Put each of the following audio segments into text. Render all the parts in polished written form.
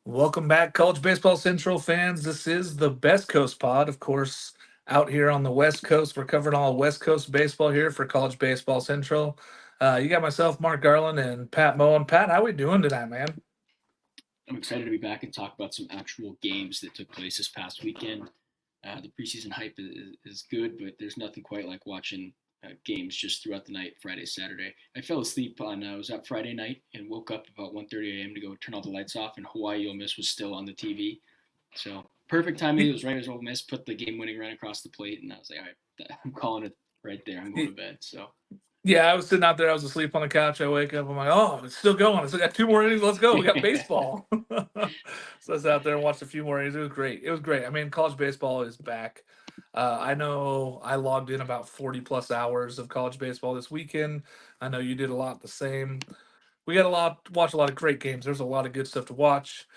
Welcome back, College Baseball Central fans. This is the Best Coast Pod, of course, out here on the West Coast. We're covering all West Coast baseball here for College Baseball Central. You got myself, Mark Garland, and Pat Moen. Pat, how we doing tonight, man? I'm excited to be back and talk about some actual games that took place this past weekend. The preseason hype is good, but there's nothing quite like watching games just throughout the night, Friday, Saturday. I fell asleep on I was up Friday night and woke up about 1:30 a.m. to go turn all the lights off, and Hawaii Ole Miss was still on the TV. So perfect timing. It was right as Ole Miss put the game-winning run across the plate, and I was like, all right, I'm calling it right there. I'm going to bed. So Yeah, I was sitting out there. I was asleep on the couch. I wake up. I'm like, oh, it's still going. It's got two more innings. Let's go. We got baseball. So I was out there and watched a few more innings. It was great. It was great. I mean, college baseball is back. I know I logged in about 40 plus hours of college baseball this weekend. I know you did a lot the same. We got watch a lot of great games. There's a lot of good stuff to watch.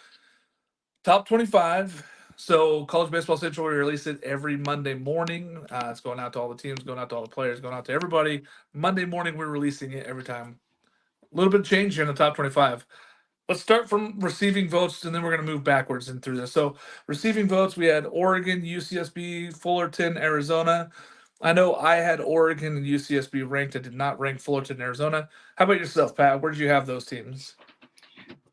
Top 25. So College Baseball Central, we release it every Monday morning. It's going out to all the teams, going out to all the players, going out to everybody. Monday morning, we're releasing it every time. A little bit of change here in the top 25. Let's start from receiving votes, and then we're going to move backwards and through this. So receiving votes, we had Oregon, UCSB, Fullerton, Arizona. I know I had Oregon and UCSB ranked. I did not rank Fullerton, Arizona. How about yourself, Pat? Where did you have those teams?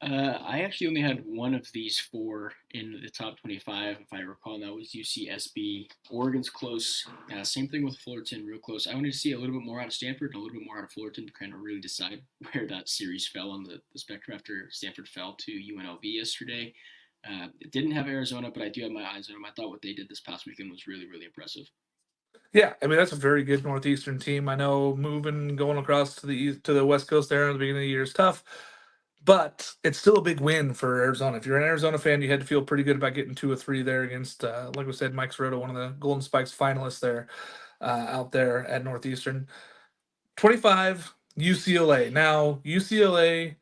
I actually only had one of these four in the top 25, if I recall, and that was UCSB. Oregon's close. Same thing with Fullerton, real close. I wanted to see a little bit more out of Stanford and a little bit more out of Fullerton to kind of really decide where that series fell on the spectrum after Stanford fell to UNLV yesterday. It didn't have Arizona, but I do have my eyes on them. I thought what they did this past weekend was really, really impressive. Yeah, I mean that's a very good Northeastern team. I know moving going across to the east to the West Coast there in the beginning of the year is tough, but it's still a big win for Arizona. If you're an Arizona fan, you had to feel pretty good about getting 2 or 3 there against, like we said, Mike Sirota, one of the Golden Spikes finalists there out there at Northeastern. 25 UCLA. Now UCLA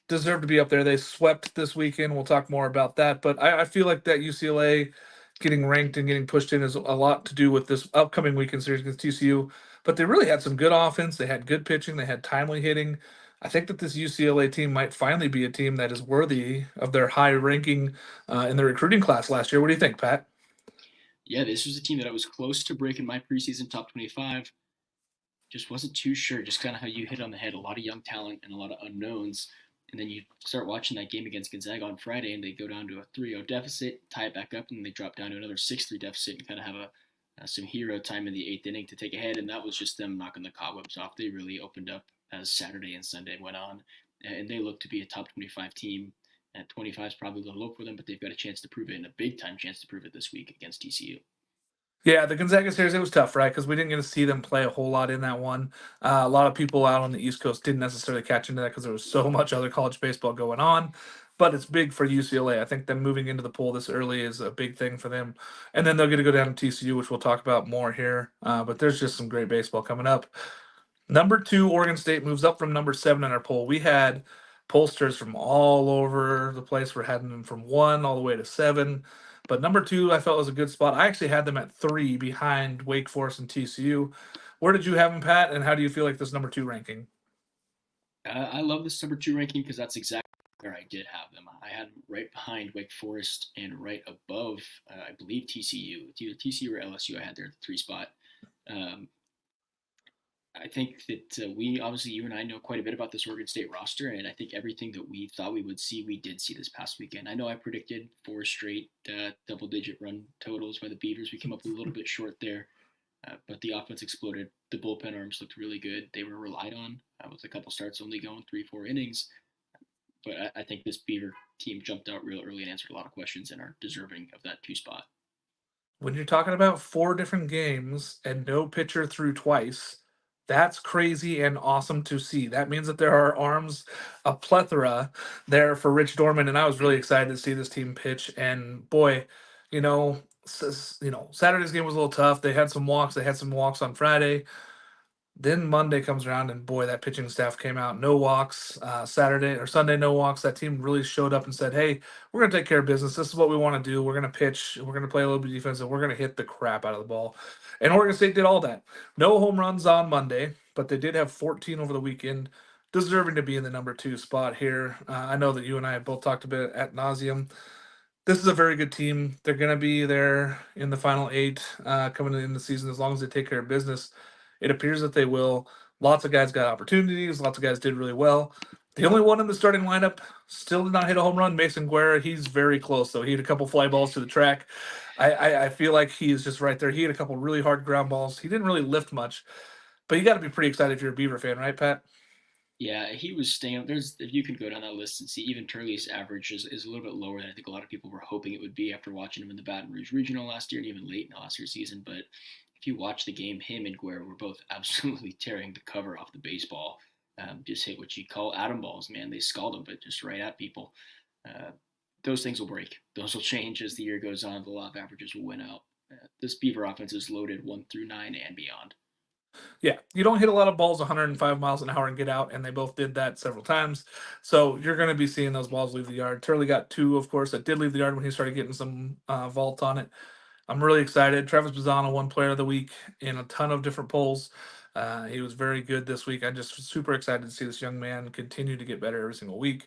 deserve to be up there. They swept this weekend. We'll talk more about that. But I feel like that UCLA getting ranked and getting pushed in is a lot to do with this upcoming weekend series against TCU. But they really had some good offense. They had good pitching. They had timely hitting. I think that this UCLA team might finally be a team that is worthy of their high ranking in the recruiting class last year. What do you think, Pat? Yeah, this was a team that I was close to breaking my preseason top 25. Just wasn't too sure. Just kind of how you hit on the head. A lot of young talent and a lot of unknowns. And then you start watching that game against Gonzaga on Friday, and they go down to a 3-0 deficit, tie it back up, and then they drop down to another 6-3 deficit and kind of have some hero time in the eighth inning to take ahead. And that was just them knocking the cobwebs off. They really opened up as Saturday and Sunday went on, and they look to be a top 25 team. At 25 is probably a little low for them, but they've got a chance to prove it, and a big time chance to prove it this week against TCU. Yeah, the Gonzaga series, it was tough, right? Because we didn't get to see them play a whole lot in that one. A lot of people out on the East Coast didn't necessarily catch into that because there was so much other college baseball going on. But it's big for UCLA. I think them moving into the pool this early is a big thing for them. And then they'll get to go down to TCU, which we'll talk about more here. But there's just some great baseball coming up. Number two, Oregon State moves up from number seven in our poll. We had pollsters from all over the place. We're having them from one all the way to seven. But number two, I felt was a good spot. I actually had them at three behind Wake Forest and TCU. Where did you have them, Pat? And how do you feel like this number two ranking? I love this number two ranking because that's exactly where I did have them. I had them right behind Wake Forest and right above, I believe, TCU. It's either TCU or LSU I had there at the three spot. Um, I think that we obviously you and I know quite a bit about this Oregon State roster, and I think everything that we thought we would see, we did see this past weekend. I know I predicted four straight double-digit run totals by the Beavers. We came up a little bit short there, but the offense exploded. The bullpen arms looked really good. They were relied on with a couple starts only going 3-4 innings. But I think this Beaver team jumped out real early and answered a lot of questions and are deserving of that two spot. When you're talking about four different games and no pitcher threw twice, that's crazy and awesome to see. That means that there are arms, a plethora there for Rich Dorman, and I was really excited to see this team pitch. And boy, Saturday's game was a little tough. They had some walks. They had some walks on Friday. Then Monday comes around, and boy, that pitching staff came out. No walks. Saturday or Sunday, no walks. That team really showed up and said, "Hey, we're going to take care of business. This is what we want to do. We're going to pitch. We're going to play a little bit of defense, and we're going to hit the crap out of the ball." And Oregon State did all that. No home runs on Monday, but they did have 14 over the weekend. deserving to be in the number 2 spot here. I know that you and I have both talked a bit at nauseum. This is a very good team. They're going to be there in the final 8 coming in the season as long as they take care of business. It appears that they will. Lots of guys got opportunities. Lots of guys did really well. The only one in the starting lineup still did not hit a home run, Mason Guerra. He's very close, though. He hit a couple fly balls to the track. I feel like he is just right there. He hit a couple really hard ground balls. He didn't really lift much, but you got to be pretty excited if you're a Beaver fan, right, Pat? Yeah, he was staying up. There's if you can go down that list and see even Turley's average is a little bit lower than I think a lot of people were hoping it would be after watching him in the Baton Rouge Regional last year and even late in the last year's season. But if you watch the game, him and Guerra were both absolutely tearing the cover off the baseball. Just hit what you call atom balls, man. They scald them, but just right at people. Uh, those things will break. Those will change as the year goes on. The law of averages will win out. This Beaver offense is loaded 1 through 9 and beyond. Yeah, you don't hit a lot of balls 105 miles an hour and get out, and they both did that several times. So you're going to be seeing those balls leave the yard. Turley got 2, of course, that did leave the yard when he started getting some vault on it. I'm really excited. Travis Bazzana won Player of the Week in a ton of different polls. He was very good this week. I'm just super excited to see this young man continue to get better every single week.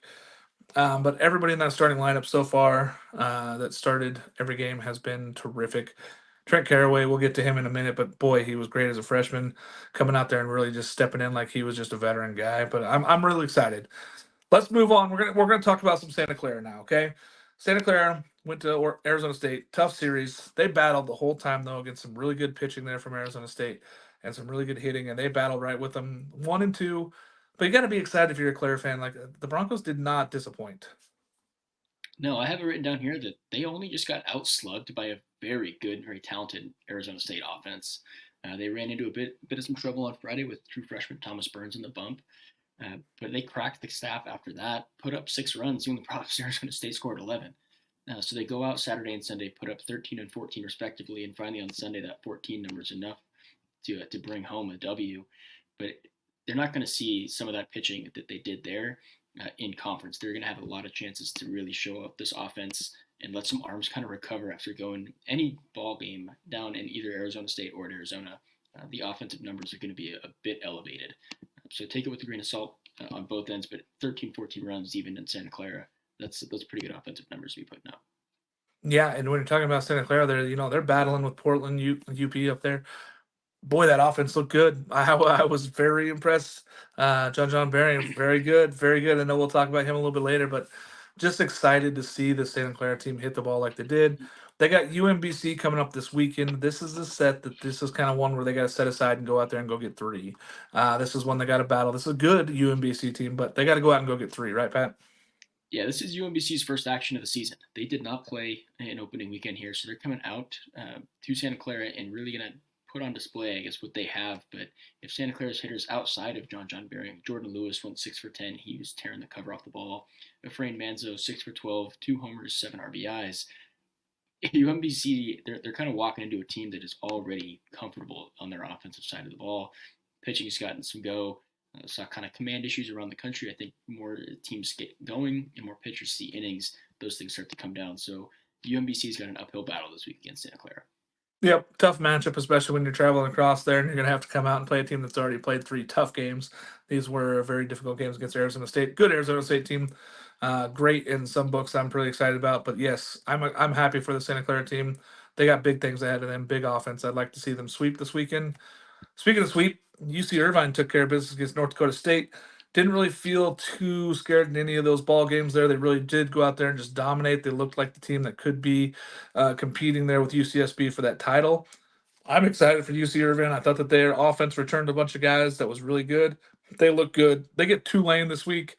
But everybody in that starting lineup so far that started every game has been terrific. Trent Caraway, we'll get to him in a minute, but boy, he was great as a freshman, coming out there and really just stepping in like he was just a veteran guy. But I'm really excited. Let's move on. We're gonna talk about some Santa Clara now, okay? Santa Clara went to Arizona State. Tough series. They battled the whole time though against some really good pitching there from Arizona State and some really good hitting, and they battled right with them 1-2. But you got to be excited if you're a Clara fan. Like the Broncos did not disappoint. No, I have it written down here that they only just got outslugged by a very good, very talented Arizona State offense. They ran into a bit of some trouble on Friday with true freshman Thomas Burns in the bump, but they cracked the staff after that, put up 6 runs, even the Providence Arizona State scored 11. So they go out Saturday and Sunday, put up 13 and 14 respectively, and finally on Sunday that 14 number is enough to bring home a W. But they're not going to see some of that pitching that they did there in conference. They're going to have a lot of chances to really show up this offense and let some arms kind of recover after going any ball game down in either Arizona State or Arizona. The offensive numbers are going to be a bit elevated. So take it with a grain of salt on both ends, but 13, 14 runs even in Santa Clara, that's pretty good offensive numbers to be putting up. Yeah, and when you're talking about Santa Clara, they're battling with Portland, UP up there. Boy, that offense looked good. I was very impressed. John Berry, very good, very good. I know we'll talk about him a little bit later, but just excited to see the Santa Clara team hit the ball like they did. They got UMBC coming up this weekend. This is the set that this is kind of one where they got to set aside and go out there and go get 3. This is one they got to battle. This is a good UMBC team, but they got to go out and go get 3, right, Pat? Yeah, this is UMBC's first action of the season. They did not play an opening weekend here, so they're coming out to Santa Clara and really going to put on display, I guess, what they have. But if Santa Clara's hitters outside of John Berry, Jordan Lewis went 6 for 10. He was tearing the cover off the ball. Efrain Manzo, 6 for 12, 2 homers, 7 RBIs. UMBC, they're kind of walking into a team that is already comfortable on their offensive side of the ball. Pitching has gotten some go. Saw kind of command issues around the country. I think more teams get going and more pitchers see innings, those things start to come down. So UMBC's got an uphill battle this week against Santa Clara. Yep, tough matchup, especially when you're traveling across there and you're going to have to come out and play a team that's already played 3 tough games. These were very difficult games against Arizona State. Good Arizona State team, great in some books. I'm pretty excited about, but yes, I'm happy for the Santa Clara team. They got big things ahead of them, big offense. I'd like to see them sweep this weekend. Speaking of sweep, UC Irvine took care of business against North Dakota State. Didn't really feel too scared in any of those ball games there. They really did go out there and just dominate. They looked like the team that could be competing there with UCSB for that title. I'm excited for UC Irvine. I thought that their offense returned a bunch of guys that was really good. They look good. They get Tulane this week.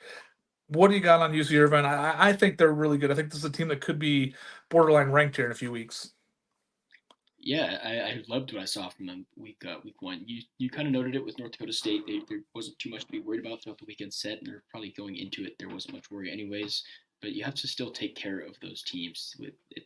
What do you got on UC Irvine? I think they're really good. I think this is a team that could be borderline ranked here in a few weeks. Yeah, I loved what I saw from them week 1. You kind of noted it with North Dakota State. There wasn't too much to be worried about throughout the weekend set, and they're probably going into it. There wasn't much worry anyways. But you have to still take care of those teams. It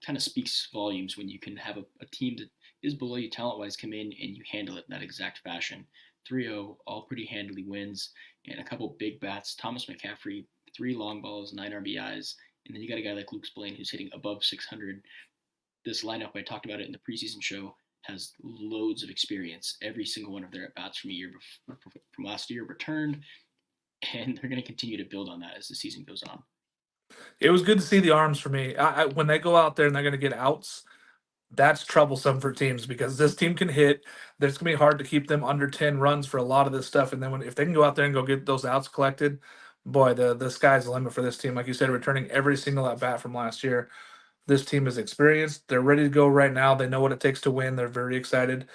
kind of speaks volumes when you can have a team that is below you talent wise come in and you handle it in that exact fashion. 3-0, all pretty handily wins, and a couple big bats. Thomas McCaffrey, 3 long balls, 9 RBIs, and then you got a guy like Luke Spillane who's hitting above 600. This lineup, I talked about it in the preseason show, has loads of experience. Every single one of their at bats from last year returned. and they're going to continue to build on that as the season goes on. It was good to see the arms for me. When they go out there and they're going to get outs, that's troublesome for teams because this team can hit. There's gonna be hard to keep them under 10 runs for a lot of this stuff. And then if they can go out there and go get those outs collected, boy, the sky's the limit for this team. Like you said, returning every single at bat from last year. This team is experienced. They're ready to go right now. They know what it takes to win. They're very excited.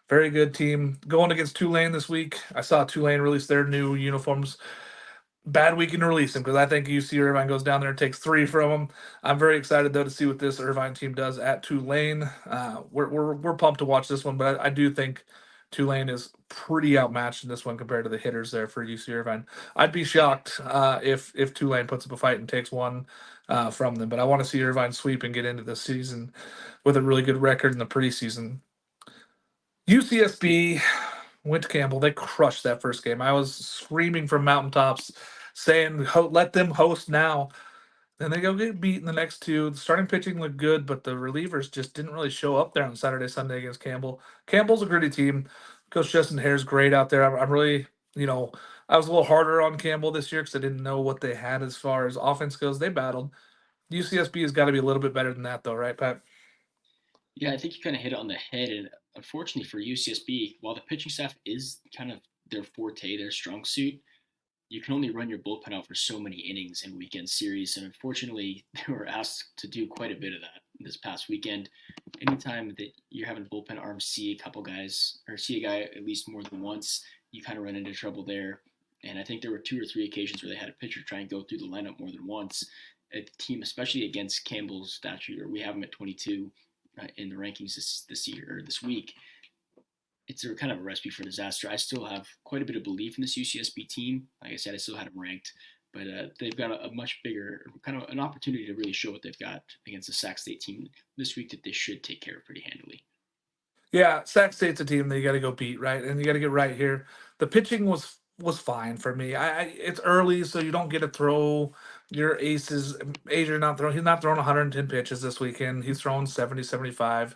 Very good team. Going against Tulane this week. I saw Tulane release their new uniforms. Bad weekend to release them because I think UC Irvine goes down there and takes 3 from them. I'm very excited though to see what this Irvine team does at Tulane. We're pumped to watch this one, but I do think Tulane is pretty outmatched in this one compared to the hitters there for UC Irvine. I'd be shocked if Tulane puts up a fight and takes one from them, but I want to see Irvine sweep and get into the season with a really good record in the preseason. UCSB went to Campbell. They crushed that first game. I was screaming from mountaintops, saying, "Let them host now." Then they go get beat in the next two. The starting pitching looked good, but the relievers just didn't really show up there on Saturday, Sunday against Campbell. Campbell's a gritty team. Coach Justin Hare's great out there. I'm really, I was a little harder on Campbell this year because I didn't know what they had as far as offense goes. They battled. UCSB has got to be a little bit better than that, though, right, Pat? Yeah, I think you kind of hit it on the head. And unfortunately for UCSB, while the pitching staff is kind of their forte, their strong suit, you can only run your bullpen out for so many innings in weekend series. And unfortunately, they were asked to do quite a bit of that this past weekend. Anytime that you're having bullpen arms see a couple guys or see a guy at least more than once, you kind of run into trouble there. And I think there were 2 or 3 occasions where they had a pitcher try and go through the lineup more than once. A team, especially against Campbell's statute, or we have him at 22 in the rankings this year or this week. It's a kind of a recipe for disaster. I still have quite a bit of belief in this UCSB team. Like I said, I still had them ranked, but they've got a much bigger, kind of an opportunity to really show what they've got against the Sac State team this week that they should take care of pretty handily. Yeah, Sac State's a team that you got to go beat, right? And you got to get right here. The pitching was fine for me. It's early, so you don't get to throw your aces. Adrian not throwing. He's not throwing 110 pitches this weekend. He's throwing 70, 75.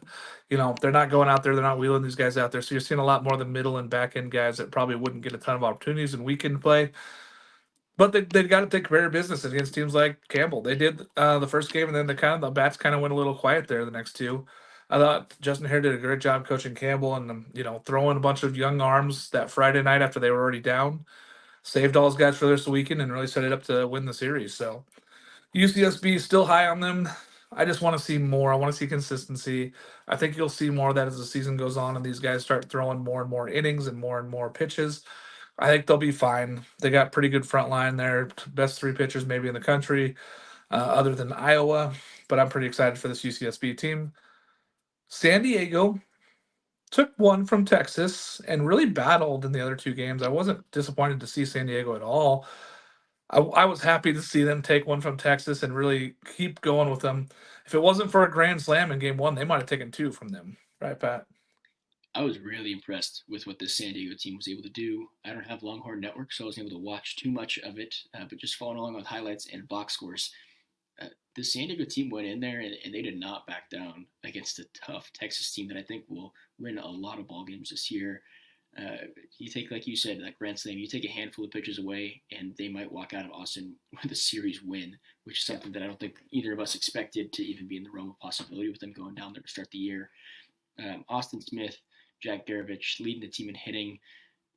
They're not going out there. They're not wheeling these guys out there. So you're seeing a lot more of the middle and back end guys that probably wouldn't get a ton of opportunities in weekend play. But they've got to take care of business against teams like Campbell. They did the first game, and then the bats kind of went a little quiet there the next two. I thought Justin Hare did a great job coaching Campbell and throwing a bunch of young arms that Friday night after they were already down, saved all his guys for this weekend and really set it up to win the series. So UCSB is still high on them. I just want to see more. I want to see consistency. I think you'll see more of that as the season goes on and these guys start throwing more and more innings and more pitches. I think they'll be fine. They got pretty good front line there. Best 3 pitchers maybe in the country, other than Iowa. But I'm pretty excited for this UCSB team. San Diego took one from Texas and really battled in the other 2 games. I wasn't disappointed to see San Diego at all. I was happy to see them take one from Texas and really keep going with them. If it wasn't for a grand slam in game 1, they might have taken 2 from them. Right, Pat? I was really impressed with what the San Diego team was able to do. I don't have Longhorn Network, so I wasn't able to watch too much of it, but just following along with highlights and box scores. The San Diego team went in there and they did not back down against a tough Texas team that I think will win a lot of ball games this year. You take, like you said, that Grand Slam, you take a handful of pitches away, and they might walk out of Austin with a series win, which is something that I don't think either of us expected to even be in the realm of possibility with them going down there to start the year. Austin Smith, Jack Garavich leading the team in hitting.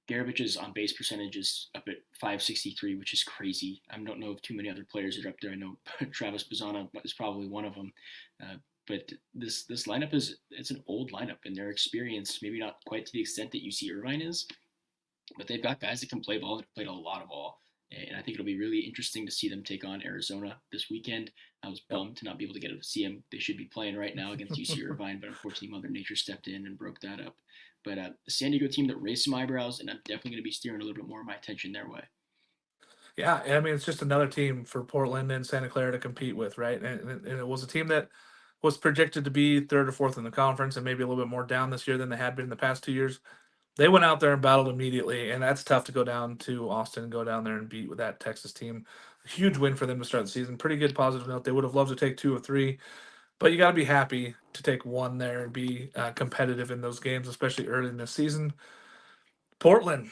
Garavich's on base percentage is up at 563, which is crazy. I don't know of too many other players that are up there. I know Travis Bazzana is probably one of them. But this lineup it's an old lineup, and their experience, maybe not quite to the extent that UC Irvine is, but they've got guys that can play ball. They've played a lot of ball. And I think it'll be really interesting to see them take on Arizona this weekend. I was bummed to not be able to get to see them. They should be playing right now against UC Irvine, but unfortunately Mother Nature stepped in and broke that up. But the San Diego team that raised some eyebrows, and I'm definitely going to be steering a little bit more of my attention their way. Yeah, I mean, it's just another team for Portland and Santa Clara to compete with, right? And it was a team that was projected to be 3rd or 4th in the conference and maybe a little bit more down this year than they had been in the past 2 years. They went out there and battled immediately, and that's tough to go down to Austin and go down there and beat with that Texas team. A huge win for them to start the season. Pretty good positive note. They would have loved to take 2 or 3, but you got to be happy to take 1 there and be competitive in those games, especially early in the season. Portland,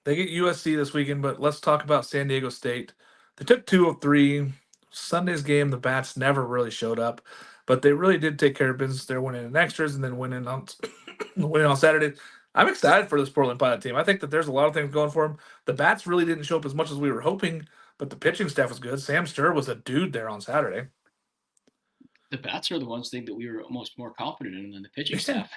They get USC this weekend, but let's talk about San Diego State. They took 2 of 3. Sunday's game, the Bats never really showed up, but they really did take care of business. They're winning in extras and then winning on winning on Saturday. I'm excited for this Portland Pilot team. I think that there's a lot of things going for them. The Bats really didn't show up as much as we were hoping, but the pitching staff was good. Sam Sturr was a dude there on Saturday. The bats are the ones thing that we were almost more confident in than the pitching Yeah. staff.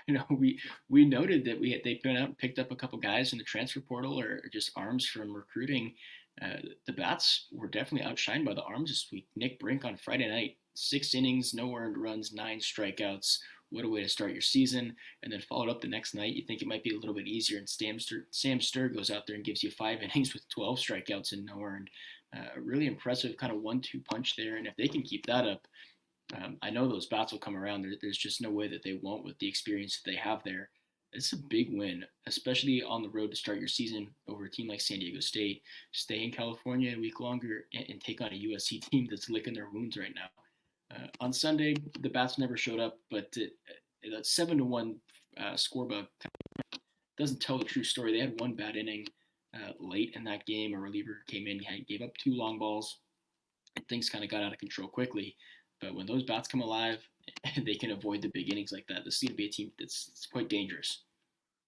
We noted that they went out and picked up a couple guys in the transfer portal or just arms from recruiting. The bats were definitely outshined by the arms this week. Nick Brink on Friday night, 6 innings, no earned runs, 9 strikeouts. What a way to start your season! And then followed up the next night. You think it might be a little bit easier, and Sam Sturr goes out there and gives you 5 innings with 12 strikeouts and no earned. Really impressive kind of 1-2 punch there. And if they can keep that up, I know those bats will come around. There's just no way that they won't with the experience that they have there. It's a big win, especially on the road to start your season over a team like San Diego State. Stay in California a week longer and take on a USC team that's licking their wounds right now. On Sunday, the bats never showed up, but that 7-1 score bug doesn't tell the true story. They had one bad inning late in that game. A reliever came in, gave up 2 long balls, and things kind of got out of control quickly. But when those bats come alive, they can avoid the big innings like that. This seems to be a team that's quite dangerous.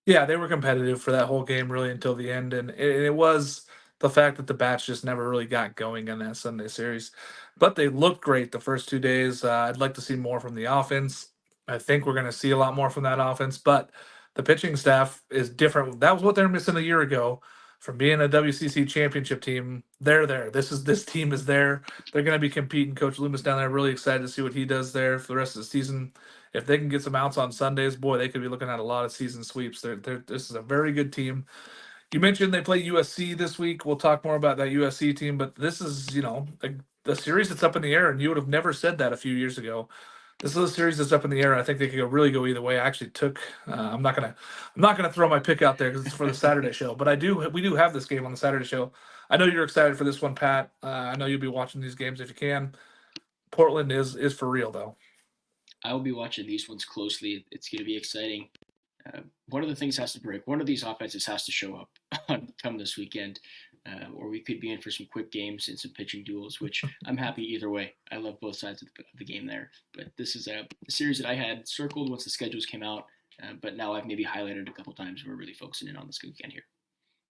Yeah, they were competitive for that whole game really until the end, and it was the fact that the Bats just never really got going in that Sunday series. But they looked great the first 2 days. I'd like to see more from the offense. I think we're going to see a lot more from that offense, but the pitching staff is different. That was what they're missing a year ago from being a WCC championship team. They're there. This team is there. They're going to be competing. Coach Loomis down there, really excited to see what he does there for the rest of the season. If they can get some outs on Sundays, boy, they could be looking at a lot of season sweeps. This is a very good team. You mentioned they play USC this week. We'll talk more about that USC team, but this is, a series that's up in the air, and you would have never said that a few years ago. This is a series that's up in the air. I think they could really go either way. I actually took. I'm not gonna throw my pick out there because it's for the Saturday show, but we do have this game on the Saturday show. I know you're excited for this one, Pat. I know you'll be watching these games if you can. Portland is for real though. I will be watching these ones closely. It's going to be exciting. One of the things has to break. One of these offenses has to show up come this weekend, or we could be in for some quick games and some pitching duels, which I'm happy either way. I love both sides of the game there. But this is a series that I had circled once the schedules came out, but now I've maybe highlighted a couple times. We're really focusing in on this weekend here.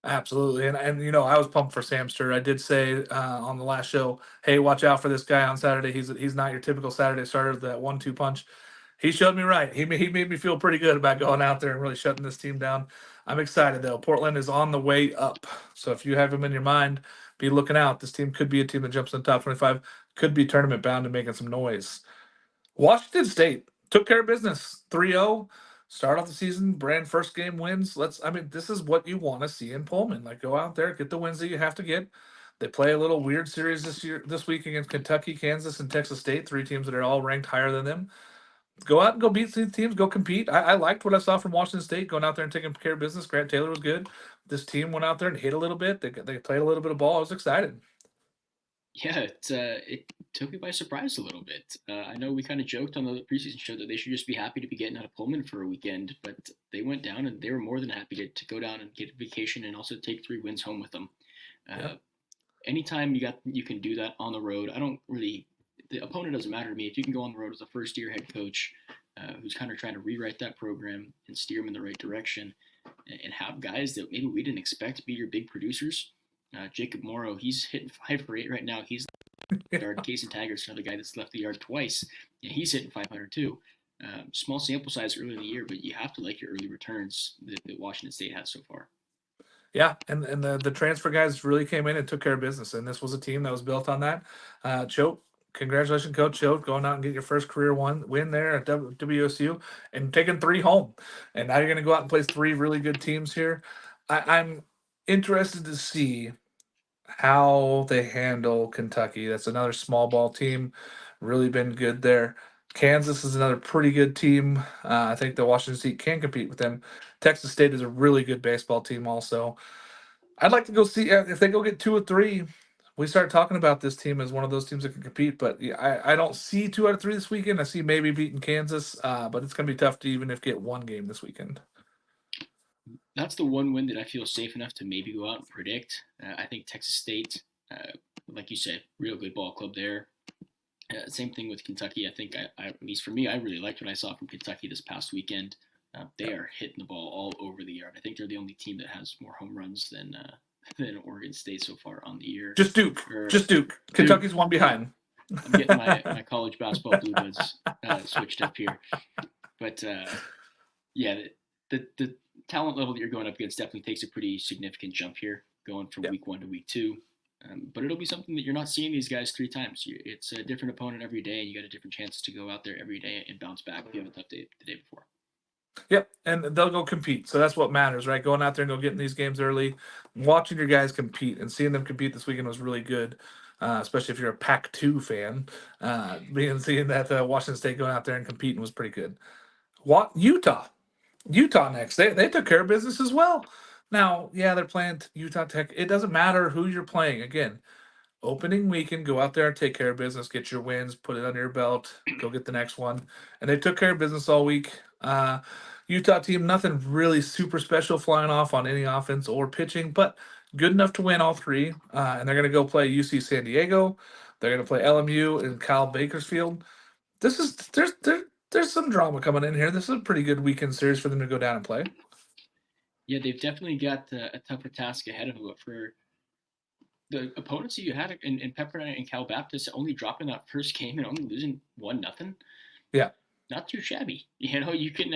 Absolutely, and I was pumped for Sam Sturr. I did say on the last show, hey, watch out for this guy on Saturday. He's not your typical Saturday starter. That 1-2 punch. He showed me right. He made me feel pretty good about going out there and really shutting this team down. I'm excited though. Portland is on the way up. So if you have him in your mind, be looking out. This team could be a team that jumps in the top 25. Could be tournament bound and making some noise. Washington State took care of business. 3-0. Start off the season, brand first game wins. This is what you want to see in Pullman. Like, go out there, get the wins that you have to get. They play a little weird series this week against Kentucky, Kansas, and Texas State, 3 teams that are all ranked higher than them. Go out and go beat these teams, go compete. I liked what I saw from Washington State, going out there and taking care of business. Grant Taylor was good. This team went out there and hit a little bit. They played a little bit of ball. I was excited. Yeah, it took me by surprise a little bit. I know we kind of joked on the preseason show that they should just be happy to be getting out of Pullman for a weekend, but they went down and they were more than happy to go down and get a vacation and also take 3 wins home with them. Yep. Anytime you can do that on the road, the opponent doesn't matter to me. If you can go on the road as a first-year head coach who's kind of trying to rewrite that program and steer them in the right direction, and have guys that maybe we didn't expect to be your big producers. Jacob Morrow, he's hitting 5 for 8 right now. He's yard. Casey Taggart's another guy that's left the yard twice. Yeah, he's hitting 500 too. Small sample size early in the year, but you have to like your early returns that Washington State has so far. Yeah, and the transfer guys really came in and took care of business, and this was a team that was built on that. Choate, congratulations, Coach Choate, going out and get your first career win there at WSU and taking 3 home. And now you're going to go out and play 3 really good teams here. I'm interested to see how they handle Kentucky. That's another small ball team, really been good there. Kansas is another pretty good team. I think the Washington State can compete with them. Texas State is a really good baseball team also. I'd like to go see if they go get 2 or 3. We start talking about this team as one of those teams that can compete, but yeah, I don't see 2 out of 3 this weekend. I see maybe beating Kansas, but it's going to be tough to even get 1 game this weekend. That's the one win that I feel safe enough to maybe go out and predict. I think Texas State, like you said, real good ball club there. Same thing with Kentucky. I think, at least for me, I really liked what I saw from Kentucky this past weekend. They are hitting the ball all over the yard. I think they're the only team that has more home runs than Oregon State so far on the year. Just Duke. Just Duke. Kentucky's one behind. I'm getting my college basketball blue bloods switched up here. But yeah, the talent level that you're going up against definitely takes a pretty significant jump here, going from week 1 to week 2. But it'll be something that you're not seeing these guys 3 times. It's a different opponent every day, and you got a different chance to go out there every day and bounce back if you have a tough day the day before. Yep, and they'll go compete. So that's what matters, right? Going out there and go getting these games early, watching your guys compete, and seeing them compete this weekend was really good. Especially if you're a Pac-2 fan, seeing that Washington State going out there and competing was pretty good. Utah next. They took care of business as well. Now, yeah, they're playing Utah Tech. It doesn't matter who you're playing. Again, opening weekend, go out there and take care of business, get your wins, put it under your belt, go get the next one. And they took care of business all week. Utah team, nothing really super special flying off on any offense or pitching, but good enough to win all 3. And they're going to go play UC San Diego. They're going to play LMU and Cal Bakersfield. There's some drama coming in here. This is a pretty good weekend series for them to go down and play. Yeah, they've definitely got a tougher task ahead of them. But for the opponents that you had in Pepperdine and Cal Baptist, only dropping that first game and only losing 1-0. Yeah, not too shabby. You can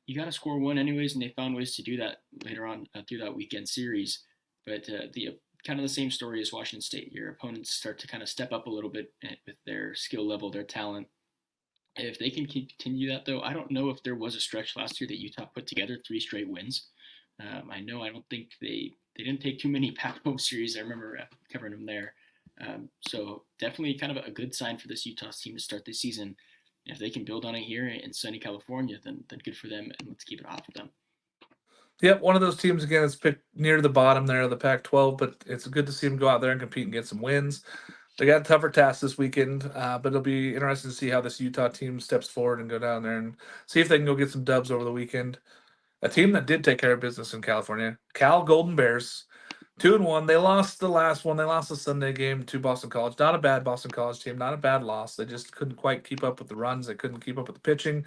you got to score 1 anyways, and they found ways to do that later on through that weekend series. But the kind of the same story as Washington State. Your opponents start to kind of step up a little bit with their skill level, their talent. If they can continue that, though, I don't know if there was a stretch last year that Utah put together 3 straight wins. I don't think they didn't take too many Pac-12 series. I remember covering them there. So definitely kind of a good sign for this Utah team to start this season. If they can build on it here in sunny California, then good for them, and let's keep it hot for them. Yep, one of those teams, again, is picked near the bottom there of the Pac-12, but it's good to see them go out there and compete and get some wins. They got a tougher task this weekend, but it'll be interesting to see how this Utah team steps forward and go down there and see if they can go get some dubs over the weekend. A team that did take care of business in California, Cal Golden Bears, 2-1. They lost the last one. They lost the Sunday game to Boston College. Not a bad Boston College team, not a bad loss. They just couldn't quite keep up with the runs. They couldn't keep up with the pitching.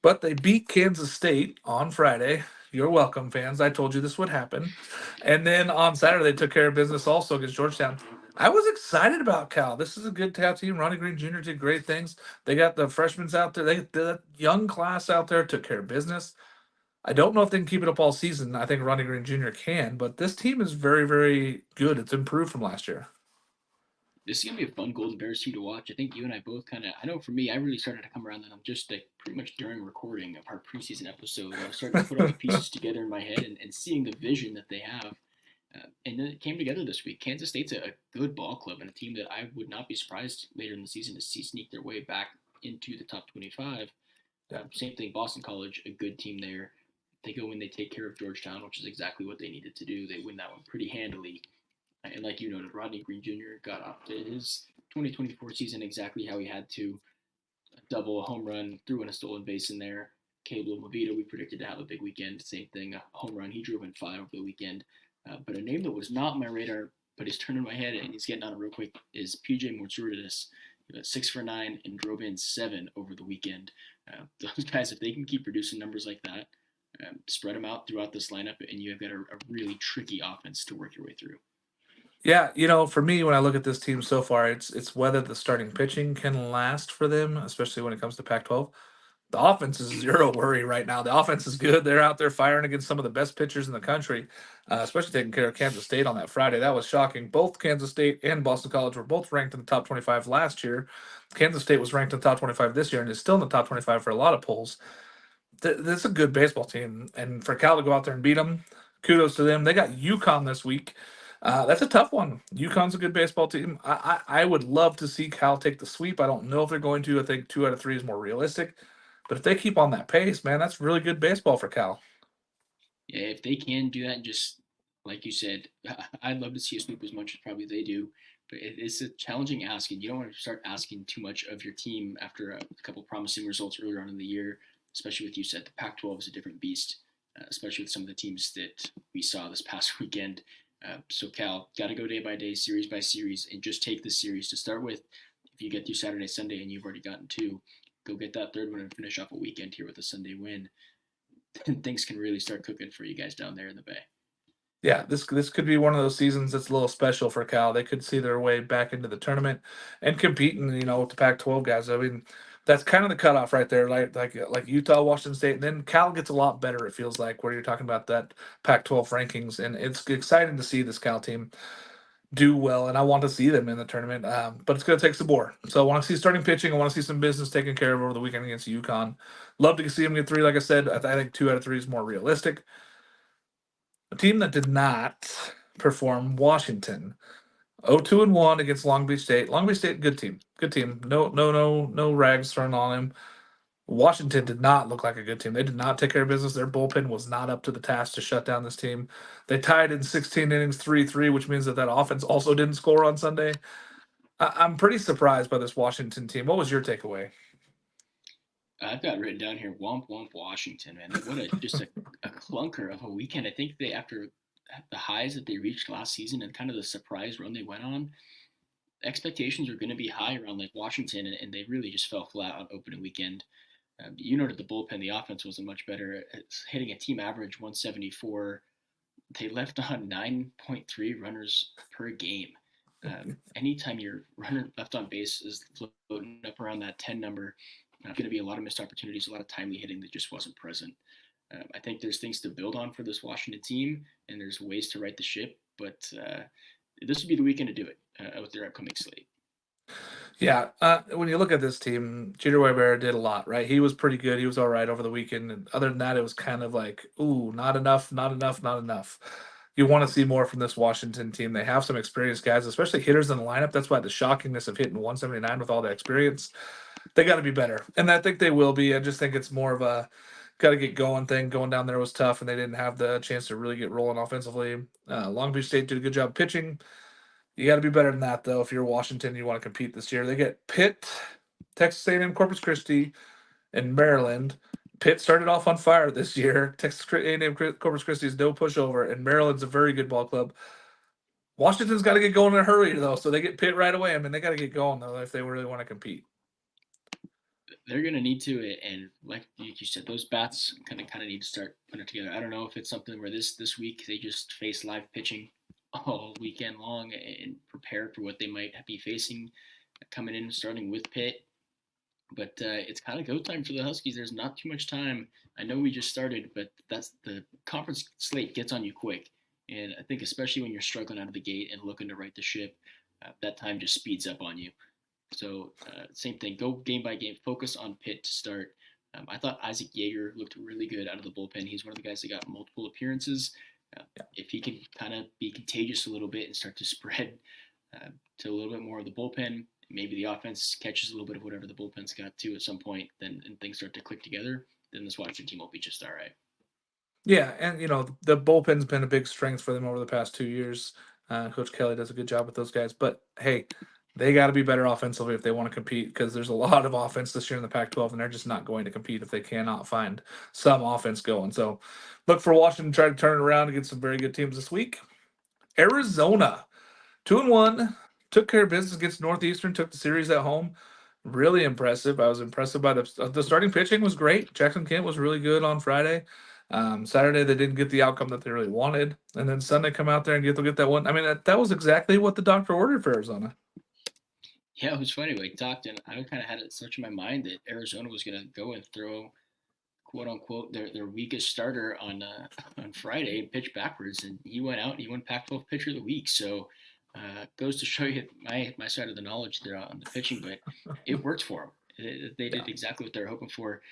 But they beat Kansas State on Friday. You're welcome, fans. I told you this would happen. And then on Saturday, they took care of business also against Georgetown. I was excited about Cal. This is a good tap team. Ronnie Green Jr. did great things. They got the freshmen out there. The young class out there took care of business. I don't know if they can keep it up all season. I think Ronnie Green Jr. can, but this team is very, very good. It's improved from last year. This is going to be a fun Golden Bears team to watch. I think you and I both I know for me, I really started to come around to them just pretty much during recording of our preseason episode. I was starting to put all the pieces together in my head and seeing the vision that they have. And then it came together this week. Kansas State's a good ball club and a team that I would not be surprised later in the season to see sneak their way back into the top 25. Same thing, Boston College, a good team there. They go in, they take care of Georgetown, which is exactly what they needed to do. They win that one pretty handily. And like you noted, Rodney Green Jr. got off to his 2024 season exactly how he had to. A double, a home run, threw in a stolen base in there. Caleb Movita, we predicted to have a big weekend. Same thing, a home run. He drove in 5 over the weekend. But a name that was not on my radar, but he's turned in my head and he's getting on it real quick, is PJ Mourtouridis. 6 for 9 and drove in 7 over the weekend. Those guys, if they can keep producing numbers like that, spread them out throughout this lineup, and you've got a really tricky offense to work your way through. Yeah, for me, when I look at this team so far, it's whether the starting pitching can last for them, especially when it comes to Pac-12. The offense is zero worry right now. The offense is good. They're out there firing against some of the best pitchers in the country, especially taking care of Kansas State on that Friday. That was shocking. Both Kansas State and Boston College were both ranked in the top 25 last year. Kansas State was ranked in the top 25 this year and is still in the top 25 for a lot of polls. This is a good baseball team, and for Cal to go out there and beat them, kudos to them. They got UConn this week. That's a tough one. UConn's a good baseball team. I would love to see Cal take the sweep. I don't know if they're going to. I think 2 out of 3 is more realistic. But if they keep on that pace, man, that's really good baseball for Cal. Yeah, if they can do that, and just like you said, I'd love to see a sweep as much as probably they do. But it's a challenging ask, and you don't want to start asking too much of your team after a couple promising results earlier on in the year, especially with you said the Pac-12 is a different beast. especially with some of the teams that we saw this past weekend. So Cal, got to go day by day, series by series, and just take the series to start with. If you get through Saturday, Sunday, and you've already gotten two, go get that third one and finish off a weekend here with a Sunday win. Then things can really start cooking for you guys down there in the Bay. Yeah, this could be one of those seasons that's a little special for Cal. They could see their way back into the tournament and competing, with the Pac-12 guys. I mean, that's kind of the cutoff right there, like Utah, Washington State, and then Cal gets a lot better. It feels like where you're talking about that Pac-12 rankings, and it's exciting to see this Cal team do well, and I want to see them in the tournament. But it's going to take some more. So I want to see starting pitching. I want to see some business taken care of over the weekend against UConn. Love to see them get three. Like I said, I think 2 out of 3 is more realistic. A team that did not perform, Washington. 0-2-1 against Long Beach State. Long Beach State, good team. Good team. No rags thrown on him. Washington did not look like a good team. They did not take care of business. Their bullpen was not up to the task to shut down this team. They tied in 16 innings, 3-3, which means that offense also didn't score on Sunday. I'm pretty surprised by this Washington team. What was your takeaway? I've got written down here, womp womp Washington, man. What a clunker of a weekend. I think they, after the highs that they reached last season and kind of the surprise run they went on, expectations are going to be high around like Washington, and they really just fell flat on opening weekend. You noted the bullpen, the offense wasn't much better. It's hitting a team average 174. They left on 9.3 runners per game. Anytime your runner left on base is floating up around that 10 number, going to be a lot of missed opportunities, a lot of timely hitting that just wasn't present. I think there's things to build on for this Washington team, and there's ways to right the ship, but this would be the weekend to do it with their upcoming slate. Yeah, when you look at this team, Jeter Weber did a lot, right? He was pretty good. He was all right over the weekend. And other than that, it was kind of like, ooh, not enough, not enough, not enough. You want to see more from this Washington team. They have some experienced guys, especially hitters in the lineup. That's why the shockingness of hitting 179 with all the experience, they got to be better. And I think they will be. I just think it's more of a got to get going thing. Going down there was tough, and they didn't have the chance to really get rolling offensively. Long Beach State did a good job pitching. You got to be better than that, though. If you're Washington, you want to compete this year. They get Pitt, Texas A&M, Corpus Christi, and Maryland. Pitt started off on fire this year. Texas A&M, Corpus Christi is no pushover, and Maryland's a very good ball club. Washington's got to get going in a hurry, though, so they get Pitt right away. I mean, they got to get going, though, if they really want to compete. They're going to need to, and like you said, those bats kind of need to start putting it together. I don't know if it's something where this week they just face live pitching all weekend long and prepare for what they might be facing coming in, starting with Pitt. But it's kind of go time for the Huskies. There's not too much time. I know we just started, but that's the conference slate gets on you quick. And I think especially when you're struggling out of the gate and looking to right the ship, that time just speeds up on you. So same thing, go game by game, focus on Pitt to start. I thought Isaac Yeager looked really good out of the bullpen. He's one of the guys that got multiple appearances. If he can kind of be contagious a little bit and start to spread to a little bit more of the bullpen, maybe the offense catches a little bit of whatever the bullpen's got to at some point, then and things start to click together, then this Washington team will be just all right. Yeah, and the bullpen's been a big strength for them over the past 2 years. Coach Kelly does a good job with those guys, but hey, they got to be better offensively if they want to compete because there's a lot of offense this year in the Pac-12, and they're just not going to compete if they cannot find some offense going. So look for Washington to try to turn it around and get some very good teams this week. Arizona, 2-1, took care of business against Northeastern, took the series at home. Really impressive. I was impressed by the starting pitching was great. Jackson Kent was really good on Friday. Saturday they didn't get the outcome that they really wanted, and then Sunday come out there and get that one. I mean that was exactly what the doctor ordered for Arizona. Yeah, it was funny. We talked, and I kind of had it such in my mind that Arizona was going to go and throw, quote unquote, their weakest starter on on Friday and pitch backwards, and he went out and he won Pac-12 Pitcher of the Week. So goes to show you my side of the knowledge there on the pitching, but it worked for them. They did exactly what they're hoping for.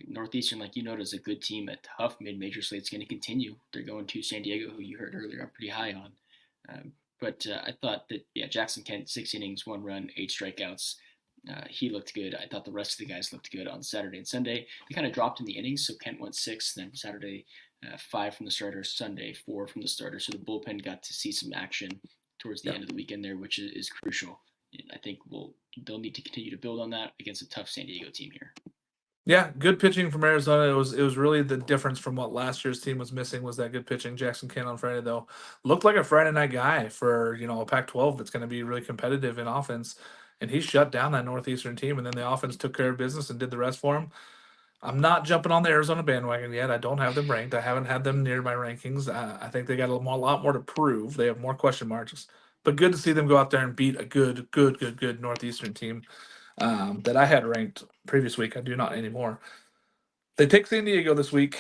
Northeastern, like you noted, is a good team. A tough mid-major slate's going to continue. They're going to San Diego, who you heard earlier, I'm pretty high on. But I thought that, Jackson Kent, 6 innings, 1 run, 8 strikeouts. He looked good. I thought the rest of the guys looked good on Saturday and Sunday. They kind of dropped in the innings, so Kent went 6, then Saturday 5 from the starter, Sunday 4 from the starter. So the bullpen got to see some action towards the end of the weekend there, which is crucial. And I think they'll need to continue to build on that against a tough San Diego team here. Yeah, good pitching from Arizona. It was really the difference from what last year's team was missing was that good pitching. Jackson Ken on Friday though looked like a Friday night guy for a Pac-12 that's going to be really competitive in offense, and he shut down that Northeastern team, and then the offense took care of business and did the rest for him. I'm not jumping on the Arizona bandwagon yet. I don't have them ranked. I haven't had them near my rankings. I think they got a lot more to prove. They have more question marks, but good to see them go out there and beat a good Northeastern team that I had ranked previous week. I do not anymore. They take San Diego this week.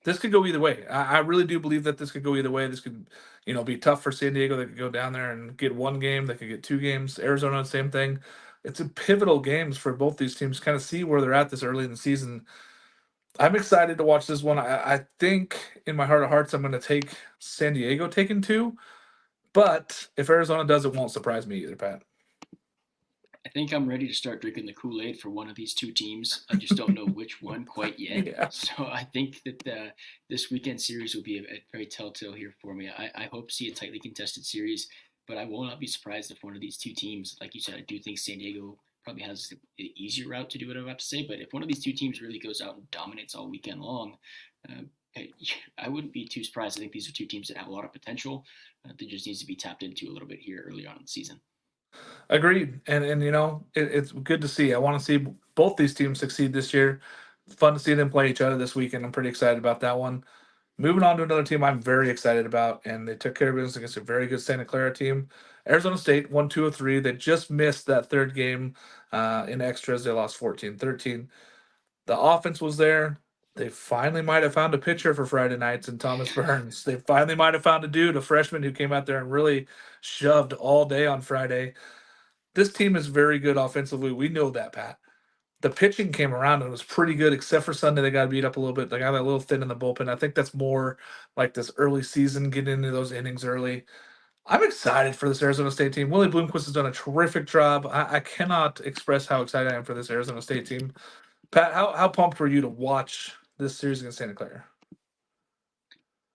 This could go either way. I really do believe that this could go either way. This could, be tough for San Diego. They could go down there and get one game. They could get two games. Arizona, same thing. It's a pivotal games for both these teams. Kind of see where they're at this early in the season. I'm excited to watch this one. I think in my heart of hearts, I'm going to take San Diego taking two. But if Arizona does, it won't surprise me either, Pat. I think I'm ready to start drinking the Kool-Aid for one of these two teams. I just don't know which one quite yet. Yeah. So I think that this weekend series will be a very telltale here for me. I hope to see a tightly contested series, but I will not be surprised if one of these two teams, like you said, I do think San Diego probably has the easier route to do what I'm about to say, but if one of these two teams really goes out and dominates all weekend long, I wouldn't be too surprised. I think these are two teams that have a lot of potential that just needs to be tapped into a little bit here early on in the season. Agreed. And it's good to see. I want to see both these teams succeed this year. Fun to see them play each other this weekend. I'm pretty excited about that one. Moving on to another team I'm very excited about, and they took care of business against a very good Santa Clara team. Arizona State won 2-3. They just missed that third game in extras. They lost 14-13. The offense was there. They finally might have found a pitcher for Friday nights in Thomas Burns. They finally might have found a dude, a freshman who came out there and really shoved all day on Friday. This team is very good offensively. We know that, Pat. The pitching came around and was pretty good, except for Sunday. They got beat up a little bit. They got a little thin in the bullpen. I think that's more like this early season, getting into those innings early. I'm excited for this Arizona State team. Willie Bloomquist has done a terrific job. I cannot express how excited I am for this Arizona State team. Pat, how pumped were you to watch this series against Santa Clara?